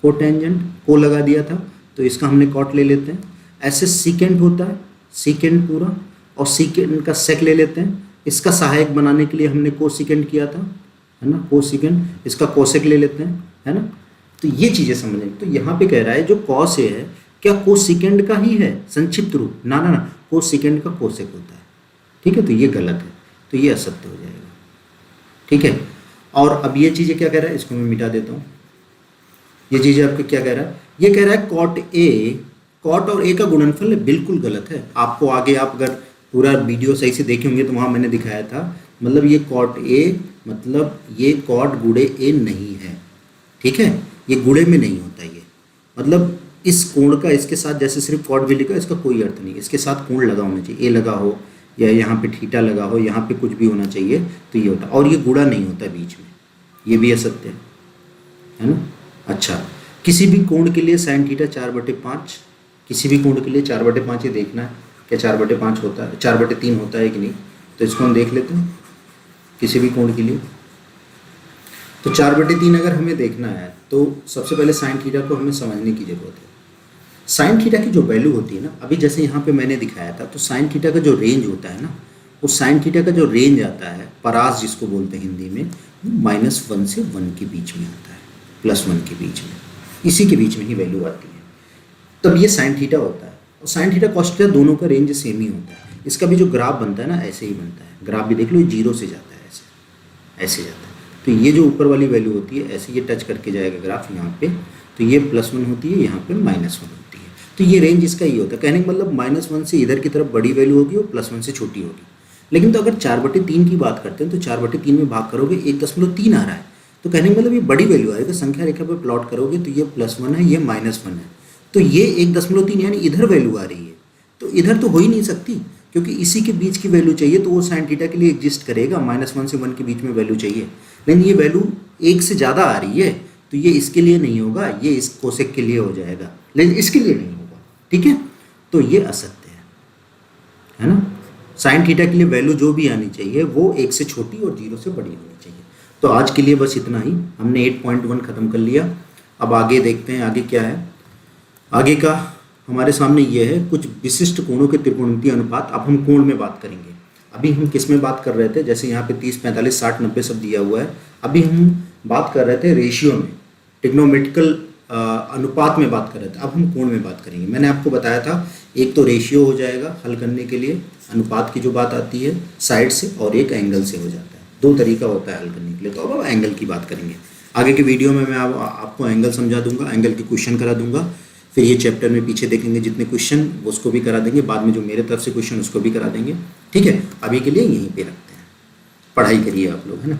को टेंजेंट को लगा दिया था, तो इसका हमने कॉट ले लेते हैं। ऐसे सीकेंट होता है, सीकेंट पूरा, और सीकेंट का सेक ले लेते हैं, इसका सहायक बनाने के लिए हमने को सीकेंट किया था, है ना, को सीकेंट, इसका कोसेक ले लेते हैं, है ना। तो ये चीज़ें समझें। तो यहाँ पे कह रहा है जो कॉस है क्या कोसेकेंड का ही है संक्षिप्त रूप? ना, कोसेकेंड का कोसेक होता है। ठीक है, तो ये गलत है, तो ये असत्य हो जाएगा। ठीक है, और अब ये चीज़ें क्या कह रहा है, इसको मैं मिटा देता हूँ। ये चीज़ें आपको क्या कह रहा है? ये कह रहा है कॉट ए, कॉट और ए का गुणनफल है, बिल्कुल गलत है। आपको आगे आप अगर पूरा वीडियो सही से देखे होंगे तो वहाँ मैंने दिखाया था, मतलब ये कॉट ए, मतलब ये कॉट गुणे ए नहीं है। ठीक है, ये गुणे में नहीं होता, ये मतलब इस कोण का इसके साथ, जैसे सिर्फ कॉट भी लिखा, इसका कोई अर्थ नहीं, इसके साथ कोण लगा होना चाहिए, ए लगा हो या यहाँ पे थीटा लगा हो, यहाँ पे कुछ भी होना चाहिए, तो ये होता। और ये गुणा नहीं होता बीच में, ये भी असत्य है ना। अच्छा, किसी भी कोण के लिए साइन थीटा 4/5, किसी भी कोण के लिए 4/5 ये देखना है क्या 4/5 होता है, 4/3 होता है कि नहीं, तो इसको हम देख लेते हैं किसी भी कोण के लिए। तो 4/3 अगर हमें देखना है तो सबसे पहले साइन थीटा को हमें समझने की ज़रूरत है। साइन थीटा की जो वैल्यू होती है ना, अभी जैसे यहाँ पे मैंने दिखाया था, तो साइन थीटा का जो रेंज होता है ना, वो साइन थीटा का जो रेंज आता है, परास जिसको बोलते हैं हिंदी में, -1 से 1 के बीच में आता है, +1 के बीच में, इसी के बीच में ही वैल्यू आती है। तब ये साइन थीटा होता है, और साइन थीटा कॉस थीटा दोनों का रेंज सेम ही होता है। इसका भी जो ग्राफ बनता है ना, ऐसे ही बनता है, ग्राफ भी देख लो, 0 से जाता है, ऐसे जाता है। तो ये जो ऊपर वाली वैल्यू होती है, ऐसे ये टच करके जाएगा ग्राफ यहाँ पे, तो ये +1 होती है, यहाँ पे -1 होती है। तो ये रेंज इसका ही होता है। कहने का मतलब -1 से इधर की तरफ बड़ी वैल्यू होगी और +1 से छोटी होगी। लेकिन तो अगर 4/3 की बात करते हैं, तो 4/3 में भाग करोगे 1.3 आ रहा है, तो कहने का मतलब ये बड़ी वैल्यू आएगा। संख्या रेखा पर प्लॉट करोगे तो ये +1 है, ये -1 है, तो ये 1.3 यानी इधर वैल्यू आ रही है, तो इधर तो हो ही नहीं सकती, क्योंकि इसी के बीच की वैल्यू चाहिए, तो वो साइन थीटा के लिए एग्जिस्ट करेगा, -1 से 1 के बीच में वैल्यू चाहिए। लेकिन ये वैल्यू 1 से ज़्यादा आ रही है, तो ये इसके लिए नहीं होगा, ये इस कोसेक के लिए हो जाएगा, लेकिन इसके लिए नहीं होगा। ठीक है, तो ये असत्य है ना। साइन थीटा के लिए वैल्यू जो भी आनी चाहिए वो 1 से छोटी और 0 से बड़ी होनी चाहिए। तो आज के लिए बस इतना ही, हमने 8.1 ख़त्म कर लिया। अब आगे देखते हैं आगे क्या है। आगे का हमारे सामने ये है कुछ विशिष्ट कोणों के त्रिकोणमितीय अनुपात। अब हम कोण में बात करेंगे। अभी हम किस में बात कर रहे थे, जैसे यहाँ पे 30, 45, 60, 90 सब दिया हुआ है। अभी हम बात कर रहे थे रेशियो में, ट्रिग्नोमेट्रिकल अनुपात में बात कर रहे थे। अब हम कोण में बात करेंगे। मैंने आपको बताया था एक तो रेशियो हो जाएगा हल करने के लिए, अनुपात की जो बात आती है साइड से, और एक एंगल से हो जाता है। 2 तरीका होता है हल करने के लिए। तो अब एंगल की बात करेंगे। आगे के वीडियो में मैं आपको एंगल समझा दूंगा, एंगल के क्वेश्चन करा दूंगा। फिर ये चैप्टर में पीछे देखेंगे जितने क्वेश्चन उसको भी करा देंगे, बाद में जो मेरे तरफ से क्वेश्चन उसको भी करा देंगे। ठीक है, अभी के लिए यहीं पे रखते हैं। पढ़ाई करिए आप लोग, है ना।